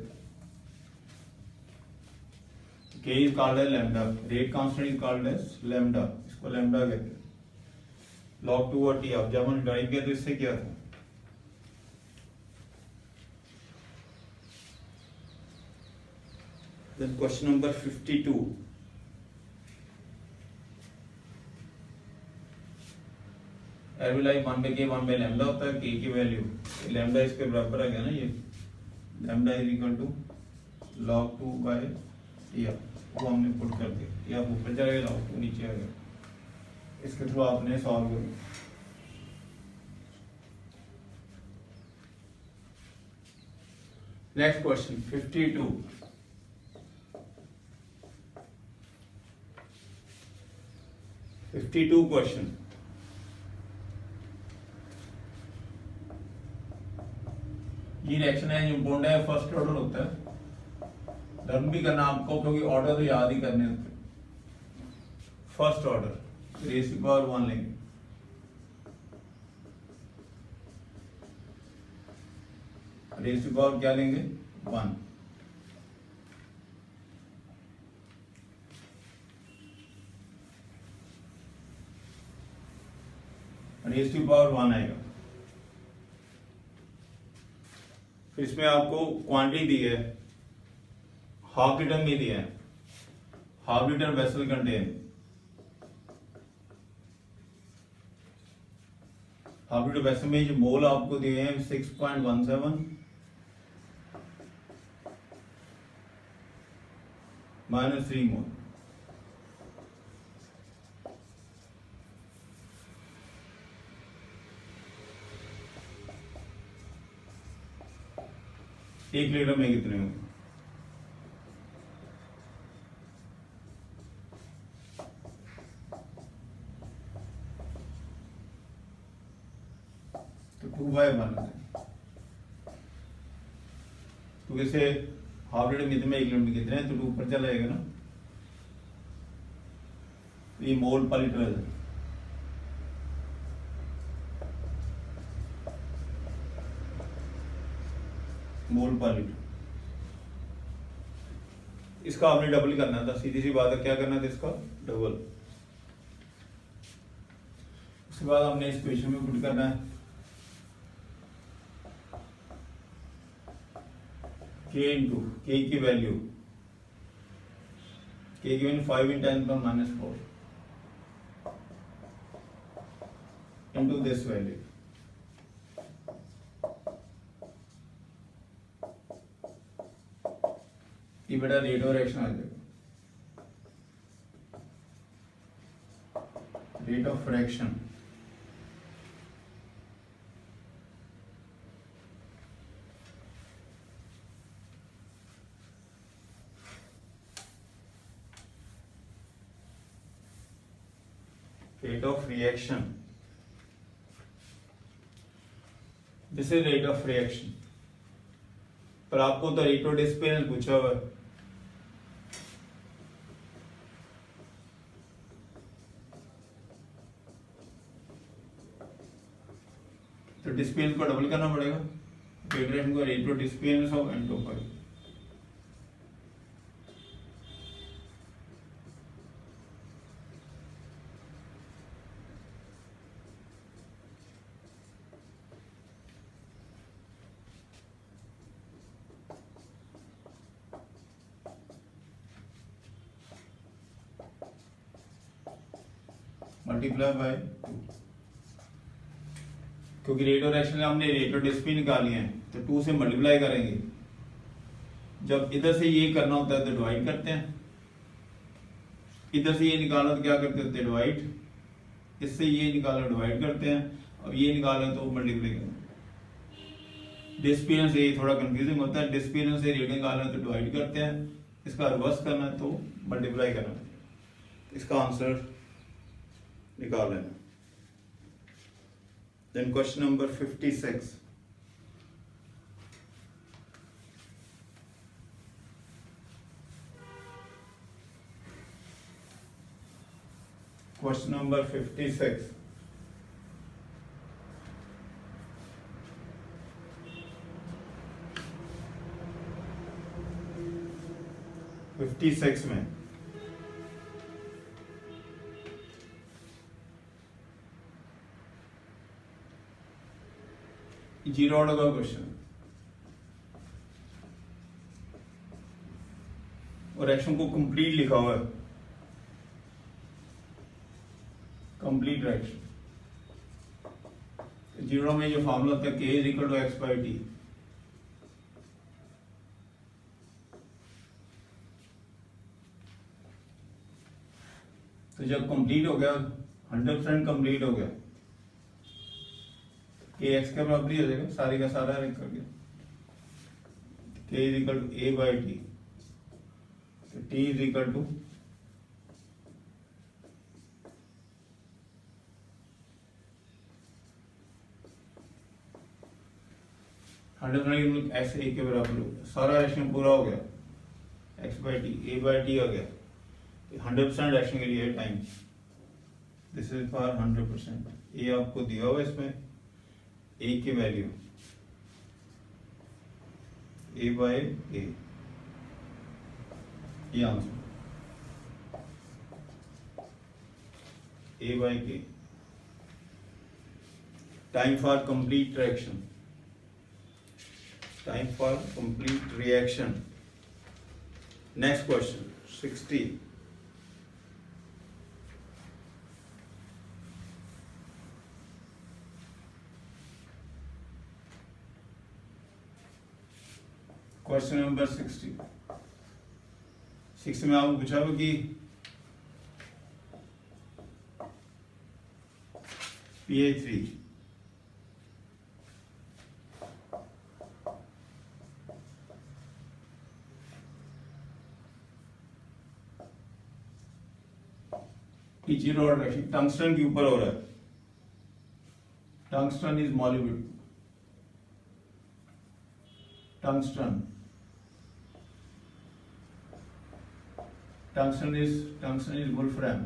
K is called as lambda, rate constant is called as lambda, इसको लैम्डा कहते हैं। log 2 और टी ऑफ, जब हमने ड्राइव किया तो इससे क्या था, then question number 52, average life 1 के 1 लैम्डा होता है, के की वैल्यू लैम्डा इसके बराबर आ गया ना, ये lambda is equal to log 2 by T of, वो हमने पुट कर दिया, टी ऑफ ऊपर चला गया, log 2 नीचे आ गया। इसके थ्रू आपने सॉल्व करो। Next question 52। क्वेश्चन, ये रिएक्शन है इंपॉर्टेंट है, फर्स्ट ऑर्डर होता है, लर्न भी करना आपको क्योंकि ऑर्डर तो याद ही करने होते हैं। First order raise to power 1 लेंगे, रेज़ टू पावर क्या लेंगे 1, रेज़ टू पावर 1 आएगा। फिर इसमें आपको क्वांटिटी दी है, हाफ लीटर में दिया है, half litre vessel contain, half litre vessel में जो मोल आपको दिए हैं 6.17 -3 मोल। एक लीटर में कितने होंगे? तो 2/1 तो इसे हाफ लीटर में एक लीटर में कितने हैं, तो ऊपर चला जाएगा ना, ये मोल पर लीटर है। मोल पर लीटर, इसका आपने डबल करना था, सीधी सी बात है, क्या करना था इसका डबल। उसके बाद हमने इस क्वेश्चन में पुट करना है k इंटू के की वैल्यू, k की वैल्यू 5 × 10⁻⁴ इंटू दिस वैल्यू, ये बेटा रेट ऑफ रिएक्शन आ जाएगा, rate of reaction rate of reaction, this is rate of reaction। पर आपको तो रेट ऑफ डिस्पेरेंस पूछा हुआ है, तो डिस्पेरेंस को डबल करना पड़ेगा, रेट को rate of disappearance of N25। Multiply by 2, क्योंकि रेट ऑफ रिएक्शन हमने रेट ऑफ डिस्प्ले निकाली है तो 2 से मल्टीप्लाई करेंगे। जब इधर से ये करना होता है तो डिवाइड करते हैं, इधर से ये निकालो तो क्या करते होते हैं डिवाइड, इससे ये निकालो डिवाइड करते हैं, अब ये निकालो तो मल्टीप्लाई करते हैं। डिस्पेरेंस से ये थोड़ा कंफ्यूजिंग होता है, डिस्पेरेंस से रेट निकालना तो डिवाइड करते हैं, इसका रिवर्स करना तो मल्टीप्लाई करना, इसका आंसर निकाल लेना। Then question number 56, question number 56, में जीरो ऑर्डर का क्वेश्चन और एक्शन को कंप्लीट लिखा हुआ है, कंप्लीट रिएक्शन। जीरो में जो फॉर्मूला होता है k = x/t, तो जब कंप्लीट हो गया 100% कंप्लीट हो गया, ये x के बराबर ही हो जाएगा, सारी का सारा कर गया। K is equal to A by T. So T is equal to x a के बराबर हो गया, सारा रिएक्शन पूरा हो गया, x by t a by t आ गया, 100% रिएक्शन के लिए टाइम, दिस इज फॉर 100%। ये आपको दिया हुआ इसमें a की वैल्यू a by a, ये answer a by k। Time for complete reaction, time for complete reaction। Next question 60। Question number 60 में आपको पूछा हुआ कि PA3 की जीरो ऑर्डर रिएक्शन टंगस्टन के ऊपर हो रहा है, tungsten is molybdenum, tungsten is wolfram,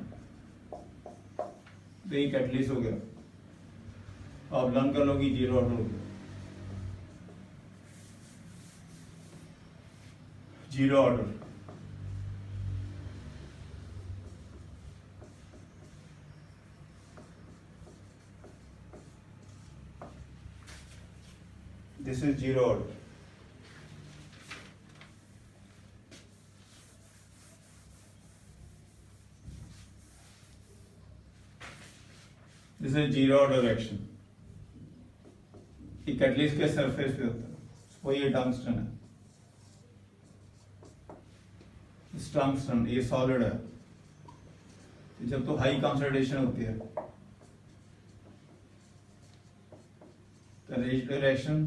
तो ये कैटलिस्ट हो गया, आप लर्न कर लो कि जीरो ऑर्डर हो गया, zero order. This is zero order। This is zero order reaction। ये कैटलिस्ट के सरफेस पे होता है, वो ये टंगस्टन है, इस टंगस्टन ये सॉलिड है, जब तो हाई कंसंट्रेशन होती है तो रिएक्शन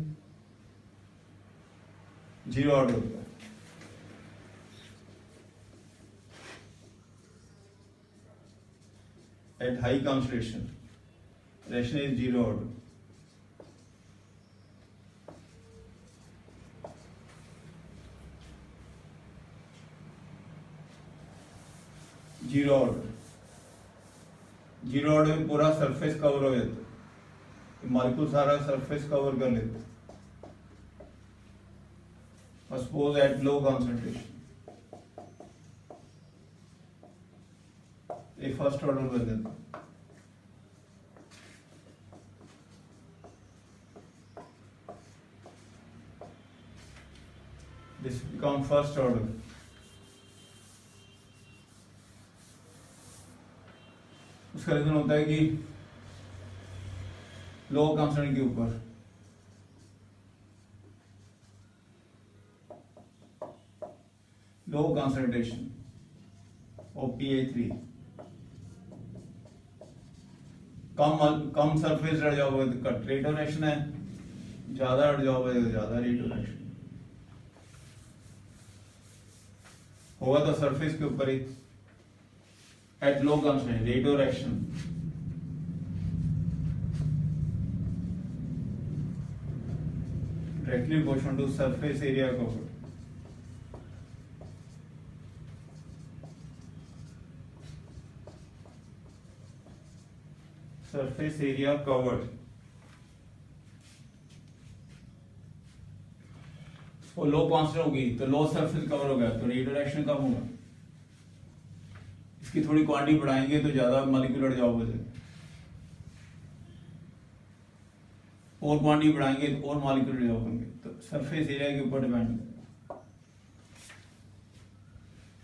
जीरो ऑर्डर होता है, at high concentration reaction is zero order. Zero order, zero order में पूरा सरफेस कवर हो जाता है, मॉलिक्यूल सारा सरफेस कवर कर लेते हैं, suppose at low concentration ये फर्स्ट ऑर्डर बन जाता है, this become first order। उसका रीजन होता है कि लो कंसंट्रेशन के ऊपर low concentration of PA3, come surface रह जाओगे तो कट रेट ऑफ रिएक्शन है, ज्यादा हट जाओगे तो ज्यादा रेट ऑफ रिएक्शन होगा, तो सरफेस के ऊपर ही at low concentration rate of reaction directly proportional to surface area covered. Surface area covered, वो लो कॉन्स्टेंट होगी तो लो सरफेस कवर हो गया तो रेट ऑफ रिएक्शन कम होगा, इसकी थोड़ी क्वांटिटी बढ़ाएंगे तो ज्यादा मॉलिक्यूल हट जाओगे, और क्वांटिटी बढ़ाएंगे तो और मॉलिक्यूल हट जाओगे, तो सरफेस एरिया के ऊपर डिपेंड है।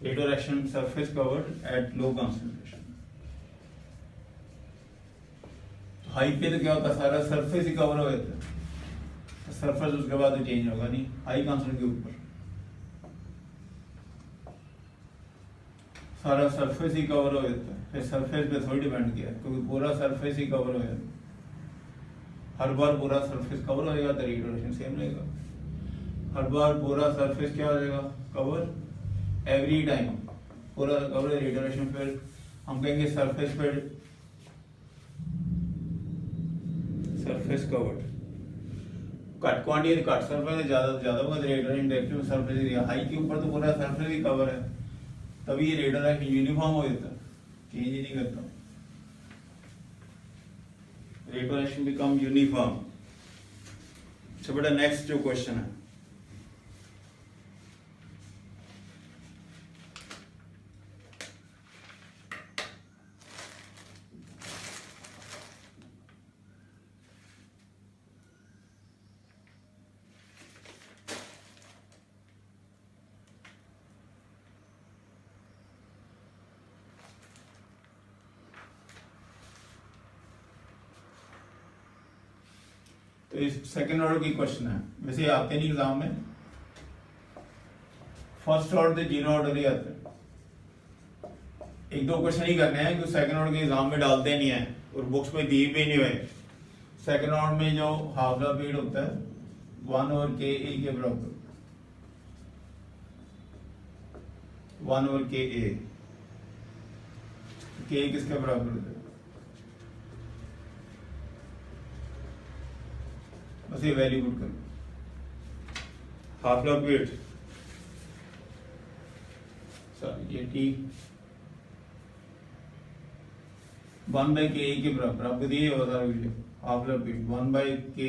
Rate of reaction surface covered at low concentration. High पे तो क्या होता है, सारा सरफेस ही कवर हो जाता है, तो सरफेस उसके बाद तो चेंज होगा नहीं, हाई कॉन्सेंट्रेशन के ऊपर सारा सरफेस ही कवर हो जाता है, फिर सरफेस पे थोड़ी डिपेंड किया क्योंकि पूरा सरफेस ही कवर हो जाता है, हर बार पूरा सरफेस कवर हो जाएगा तो रेट ऑफ रिएक्शन सेम रहेगा। हर बार पूरा सरफेस क्या हो जाएगा, कवर एवरी टाइम, पूरा कवर रेट ऑफ एक्शन। फिर हम कहेंगे सरफेस पे surface covered, cut quantity cut surface ज्यादा से ज्यादा होगा, rate of inductive surface area high के ऊपर तो पूरा सरफेस ही कवर है, तभी ये रेट ऑफ एक्शन यूनिफॉर्म हो जाता है, चेंज ही नहीं करता, rate of action become uniform. अच्छा बेटा नेक्स्ट जो क्वेश्चन है, तो इस सेकंड ऑर्डर की क्वेश्चन है, वैसे आते नहीं एग्जाम में, फर्स्ट ऑर्डर से जीरो ऑर्डर ही आते हैं, एक दो क्वेश्चन ही करने हैं क्योंकि सेकंड ऑर्डर के एग्जाम में डालते नहीं है और बुक्स में दिए भी नहीं हुए। सेकंड ऑर्डर में जो हाफ द पीरियड होता है 1/k के बराबर, 1/ka, k किसके बराबर होता है, बस ये वैल्यू पुट करो, हाफ द पीरियड सॉरी ये t 1/k के बराबर आपको दिए होता है video, half the period 1/k,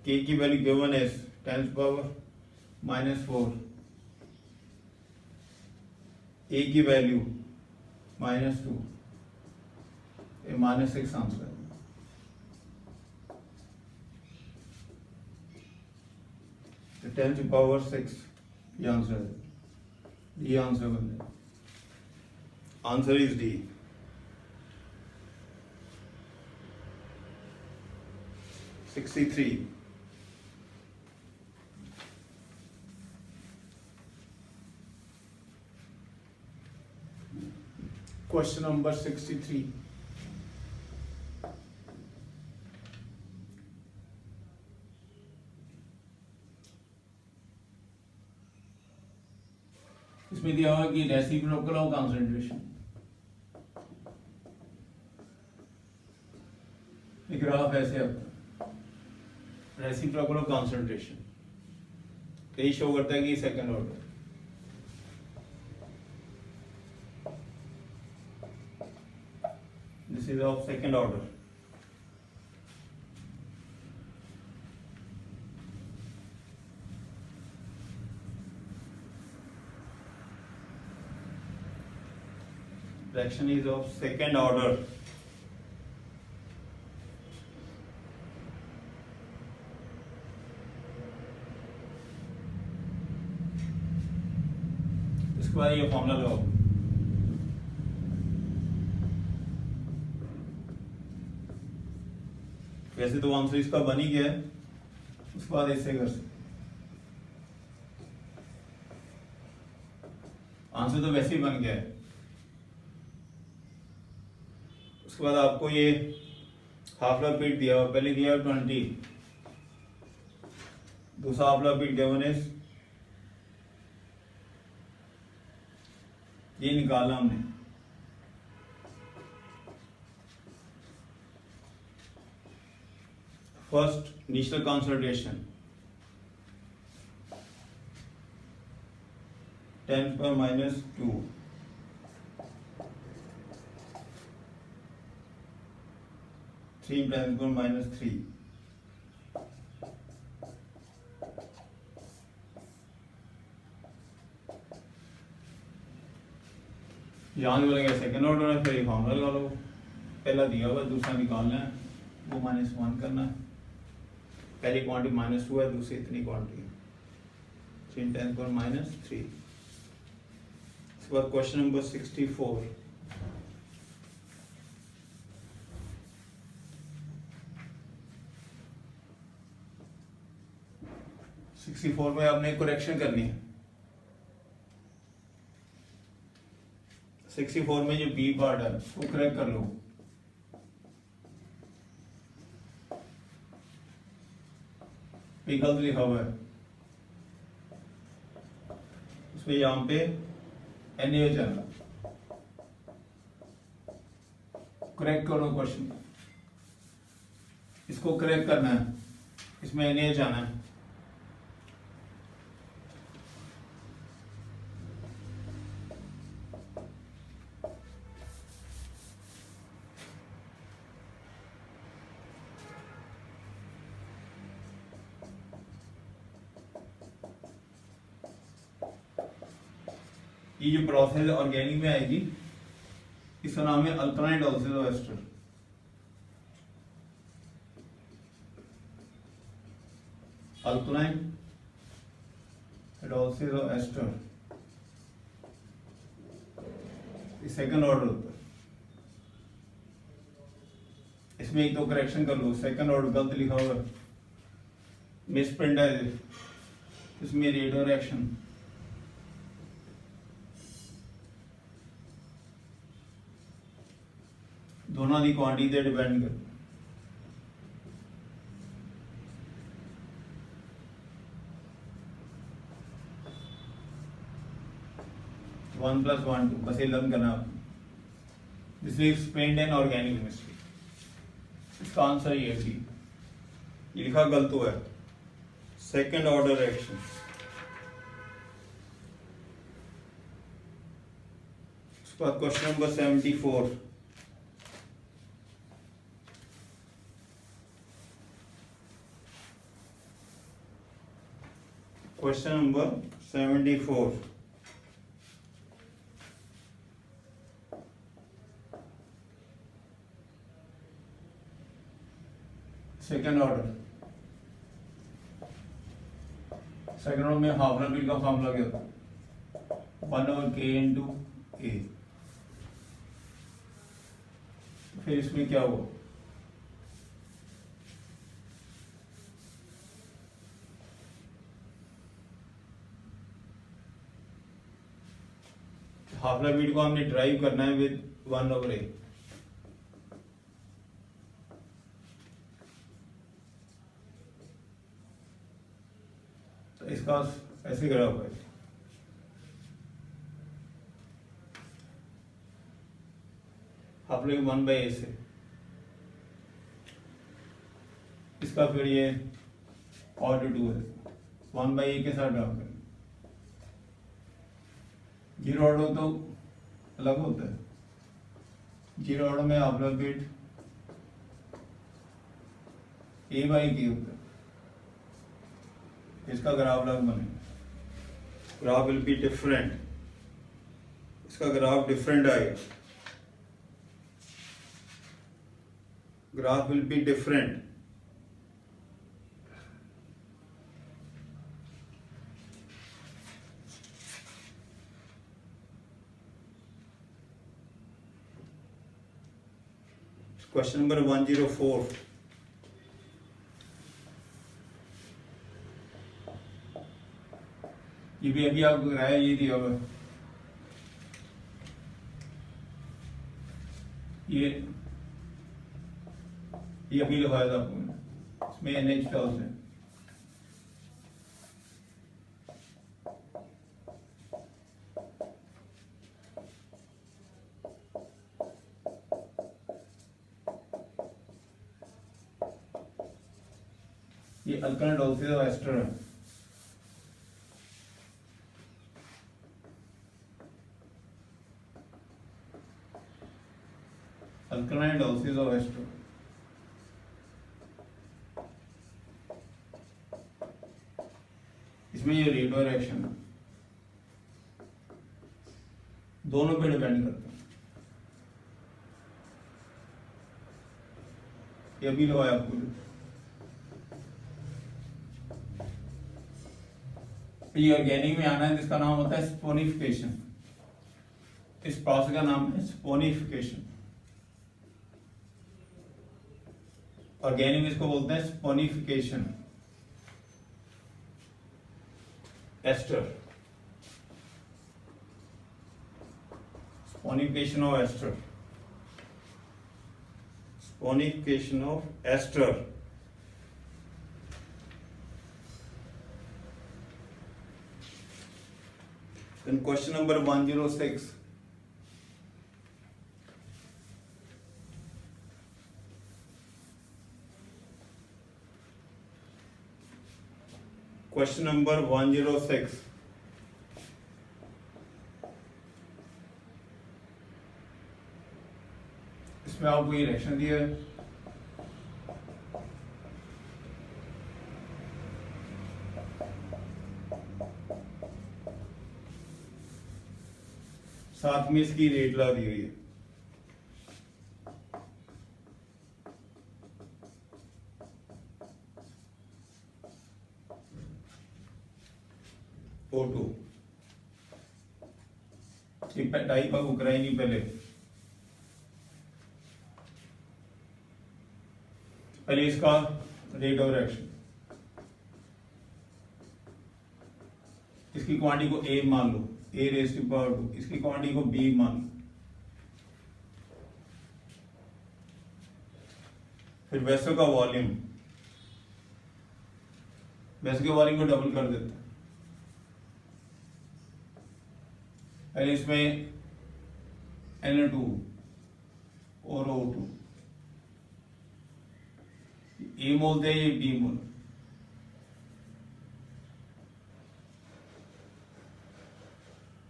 k की वैल्यू गिवन है 10⁻⁻⁴, a की वैल्यू -2, ये -6 आंसर है। तो 10⁻⁶ ये आंसर है, ये आंसर बन जाए, answer is D. Question number 63, इसमें दिया हुआ कि रेसिप्रोकल ऑफ कंसंट्रेशन, ग्राफ ऐसे आपका रेसिप्रोकल ऑफ कंसंट्रेशन, यही शो करता है कि second order, this is of second order. Fraction is of second order. इसके बाद ये फॉर्मूला लगाओ, वैसे तो आंसर इसका बन ही गया है, उसके बाद ऐसे कर सकते, आंसर तो वैसे ही बन गया है। उसके बाद आपको ये हाफ द पीरियड दिया हुआ, पहले दिया हुआ 20, दूसरा half the period given is, ये निकाला हमने, फर्स्ट इनिशियल कंसंट्रेशन 10⁻⁻2, (3 × 10⁻³ यहाँ बोलेंगे सेकंड ऑर्डर है, फिर फॉर्मूला लगा लो, पहला दिया हुआ दूसरा निकालना है, वो -1 करना है, पहली क्वांटिटी -2 है, दूसरी इतनी क्वांटिटी 3 × 10⁻³ इसके बाद क्वेश्चन नंबर 64, में आपने करेक्शन करनी है। 64 में जो बी पार्ट है वो करेक्ट कर लो, गलत लिखा हुआ है, पे यहाँ पे NaOH आना, करेक्ट करो क्वेश्चन, इसको करेक्ट करना है, इसमें NaOH आना है। ये जो प्रोसेस ऑर्गेनिक में आएगी इसका नाम है alkaline hydrolysis of ester. Alkaline hydrolysis of ester second order होता है। इसमें एक तो करेक्शन कर लो, सेकंड ऑर्डर गलत लिखा हुआ, मिस प्रिंट है, इसमें रेडियो रिएक्शन दोनों की क्वांटिटी से डिपेंड कर। वन प्लस वन टू बस ये लर्न करना आपने। This is explained in organic chemistry. इसका आंसर ये है, ये लिखा गलत हुआ है, सेकेंड ऑर्डर रिएक्शन। उसके बाद question number 74। Question number 74, second order. Second order में हाफ रेबिट का फॉर्मूला क्या था? 1/k इंटू ए। फिर इसमें क्या हुआ? हाफ रेबिट को हमने ड्राइव करना है विद 1/a। इसका ऐसे करा हुआ है, हाफ रेबिट 1/a से। इसका फिर ये ऑर्डर 2 है, 1/a के साथ ड्रा करें। जीरो ऑर्डर तो अलग होता है, जीरो ऑर्डर में हाफ रेबिट a/k होता है। इसका ग्राफ अलग बनेगा, ग्राफ विल बी डिफरेंट, इसका ग्राफ डिफरेंट आएगा, graph will be different. Question number 104, ये भी अभी आपको कराया, ये दिया हुआ, ये अभी लिखाया था आपको, इसमें NH टॉस है। ये अल्कलाइन हाइड्रोलिसिस ऑफ एस्टर है। अल्कलाइन हाइड्रोलिसिस ऑफ एस्टर, इसमें ये रेडियो रिएक्शन दोनों पे डिपेंड करता है। ये भी लगाया आपको, ये ऑर्गेनिक में आना है, जिसका नाम होता है स्पोनिफिकेशन। इस प्रोसेस का नाम है स्पोनिफिकेशन। ऑर्गेनिक में इसको बोलते हैं saponification ester, saponification of ester, saponification of ester. Then question number 106. Question number 106. इसमें आपको ये रिएक्शन दिया है, साथ में इसकी रेट ला दी हुई है। O2 टाइप का उकरा ही नहीं पहले इसका रेट ऑफ रिएक्शन, इसकी क्वांटिटी को A मान लो, A रेज़ टू पावर 2, इसकी क्वांटिटी को B मान लो। फिर वेसल का वॉल्यूम, वेसल के वॉल्यूम को डबल कर देते हैं। पहले इसमें N2 और O2, A मोल दे, ये B मोल।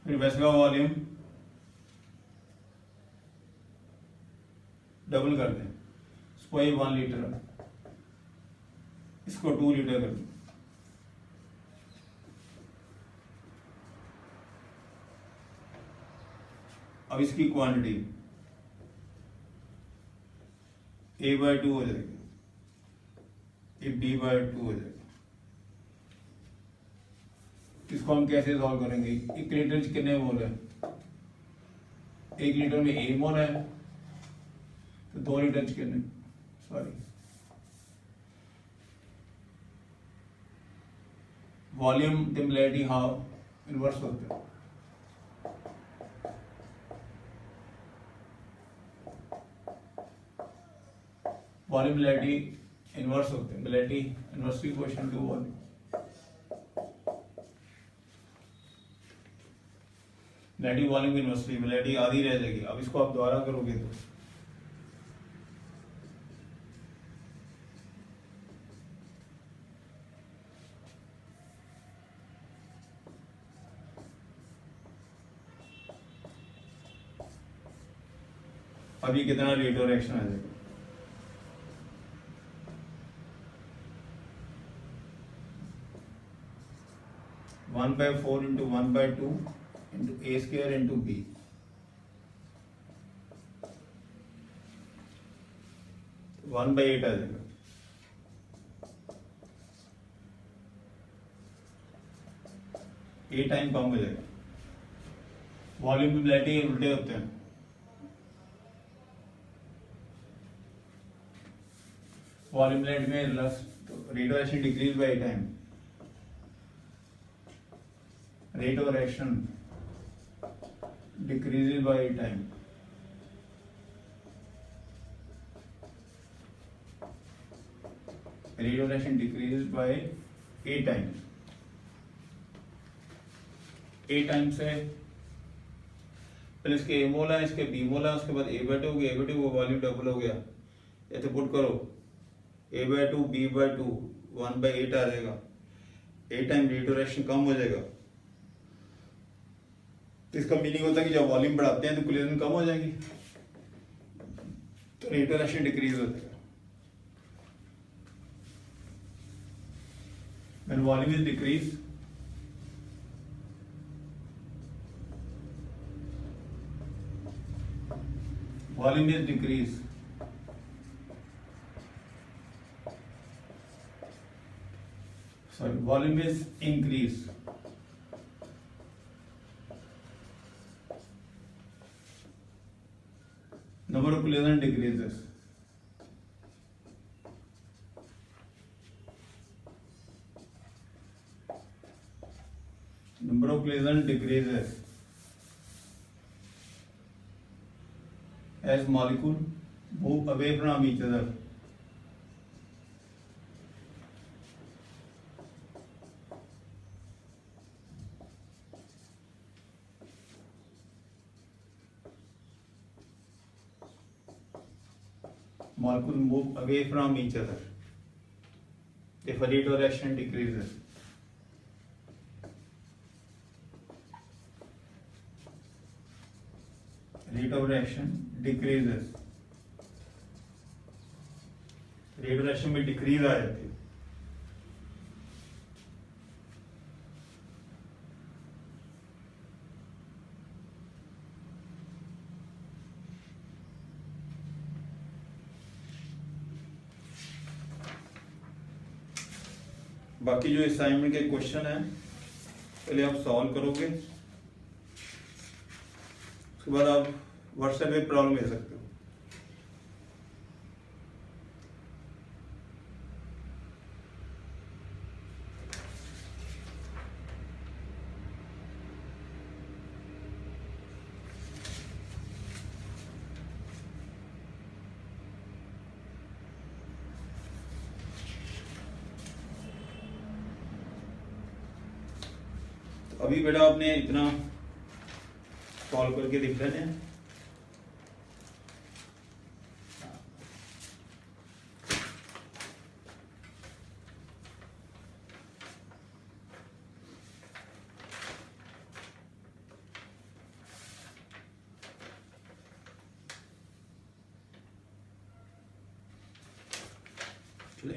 फिर वेसल का वॉल्यूम डबल कर दें, इसको 1 लीटर, इसको 2 लीटर कर दें। अब इसकी क्वांटिटी A/2 हो जाएगी, ये B/2 हो जाएगा। इसको हम कैसे सॉल्व करेंगे? 1 लीटर में कितने मोल है? 1 लीटर में A मोल है, तो 2 लीटर में कितने, सॉरी, वॉल्यूम टिम्पलेटी हाउ इनवर्स होता है। वॉल्यूम मिलेटी इनवर्स होते हैं, molarity inversely question to volume. Molarity volume inversely, molarity आधी रह जाएगी। अब इसको आप दोबारा करोगे तो अभी कितना रेट और एक्शन आ जाएगा? One by 4 into 1/2 into A² into B। One by 8 आ जाएगा। A टाइम कम हो जाएगा। वॉल्यूम मिलेटी उल्टे होते हैं। वॉल्यूम मिलेटी में rate of action decrease by time, rate of reaction decreases by time। rate of reaction decreases by A times। A time से पहले इसके A मोल है, इसके B मोल है, उसके बाद A/2 हो गया, A/2 वो वॉल्यूम डबल हो गया। ये तो पुट करो, A/2 B/2 1/8 आ जाएगा। A time rate of reaction कम हो जाएगा। तो इसका मीनिंग होता है कि जब वॉल्यूम बढ़ाते हैं तो कोलिजन कम हो जाएगी, तो रेट ऑफ रिएक्शन डिक्रीज होता है। When volume is decrease, volume is decrease, sorry, volume is increase, number of collision decreases। number of collision decreases as molecule move away from each other। molecules move away from each other if a rate of reaction decreases. Rate of reaction decreases. Rate of reaction में decrease आ जाती है। बाकी जो assignment के question है पहले आप solve करोगे, उसके बाद आप व्हाट्सएप पे प्रॉब्लम भेज सकते हो। अभी बेटा आपने इतना सॉल्व करके दिख रहे हैं।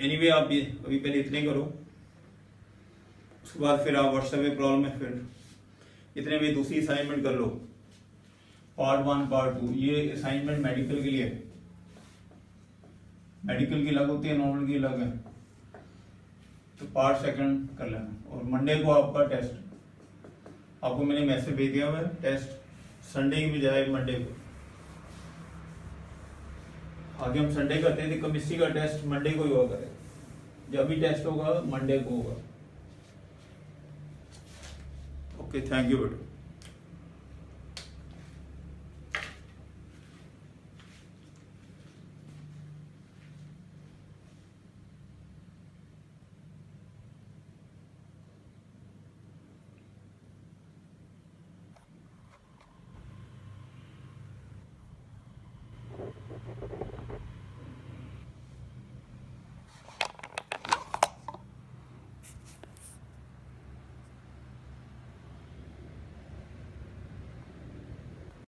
एनीवे आप अभी पहले इतने करो, उसके बाद फिर आप व्हाट्सएप पे प्रॉब्लम है, फिर इतने में दूसरी असाइनमेंट कर लो, पार्ट 1 पार्ट 2। ये असाइनमेंट मेडिकल के लिए है, मेडिकल की अलग होती है, नॉर्मल की अलग है, तो पार्ट 2 कर लेना। और मंडे को आपका टेस्ट, आपको मैंने मैसेज भेज दिया हुआ है, टेस्ट संडे की बजाय मंडे को। आगे हम संडे करते थे, केमिस्ट्री का टेस्ट मंडे को ही हुआ करेगा, जब भी टेस्ट होगा मंडे को होगा। ओके, थैंक यू बेटा।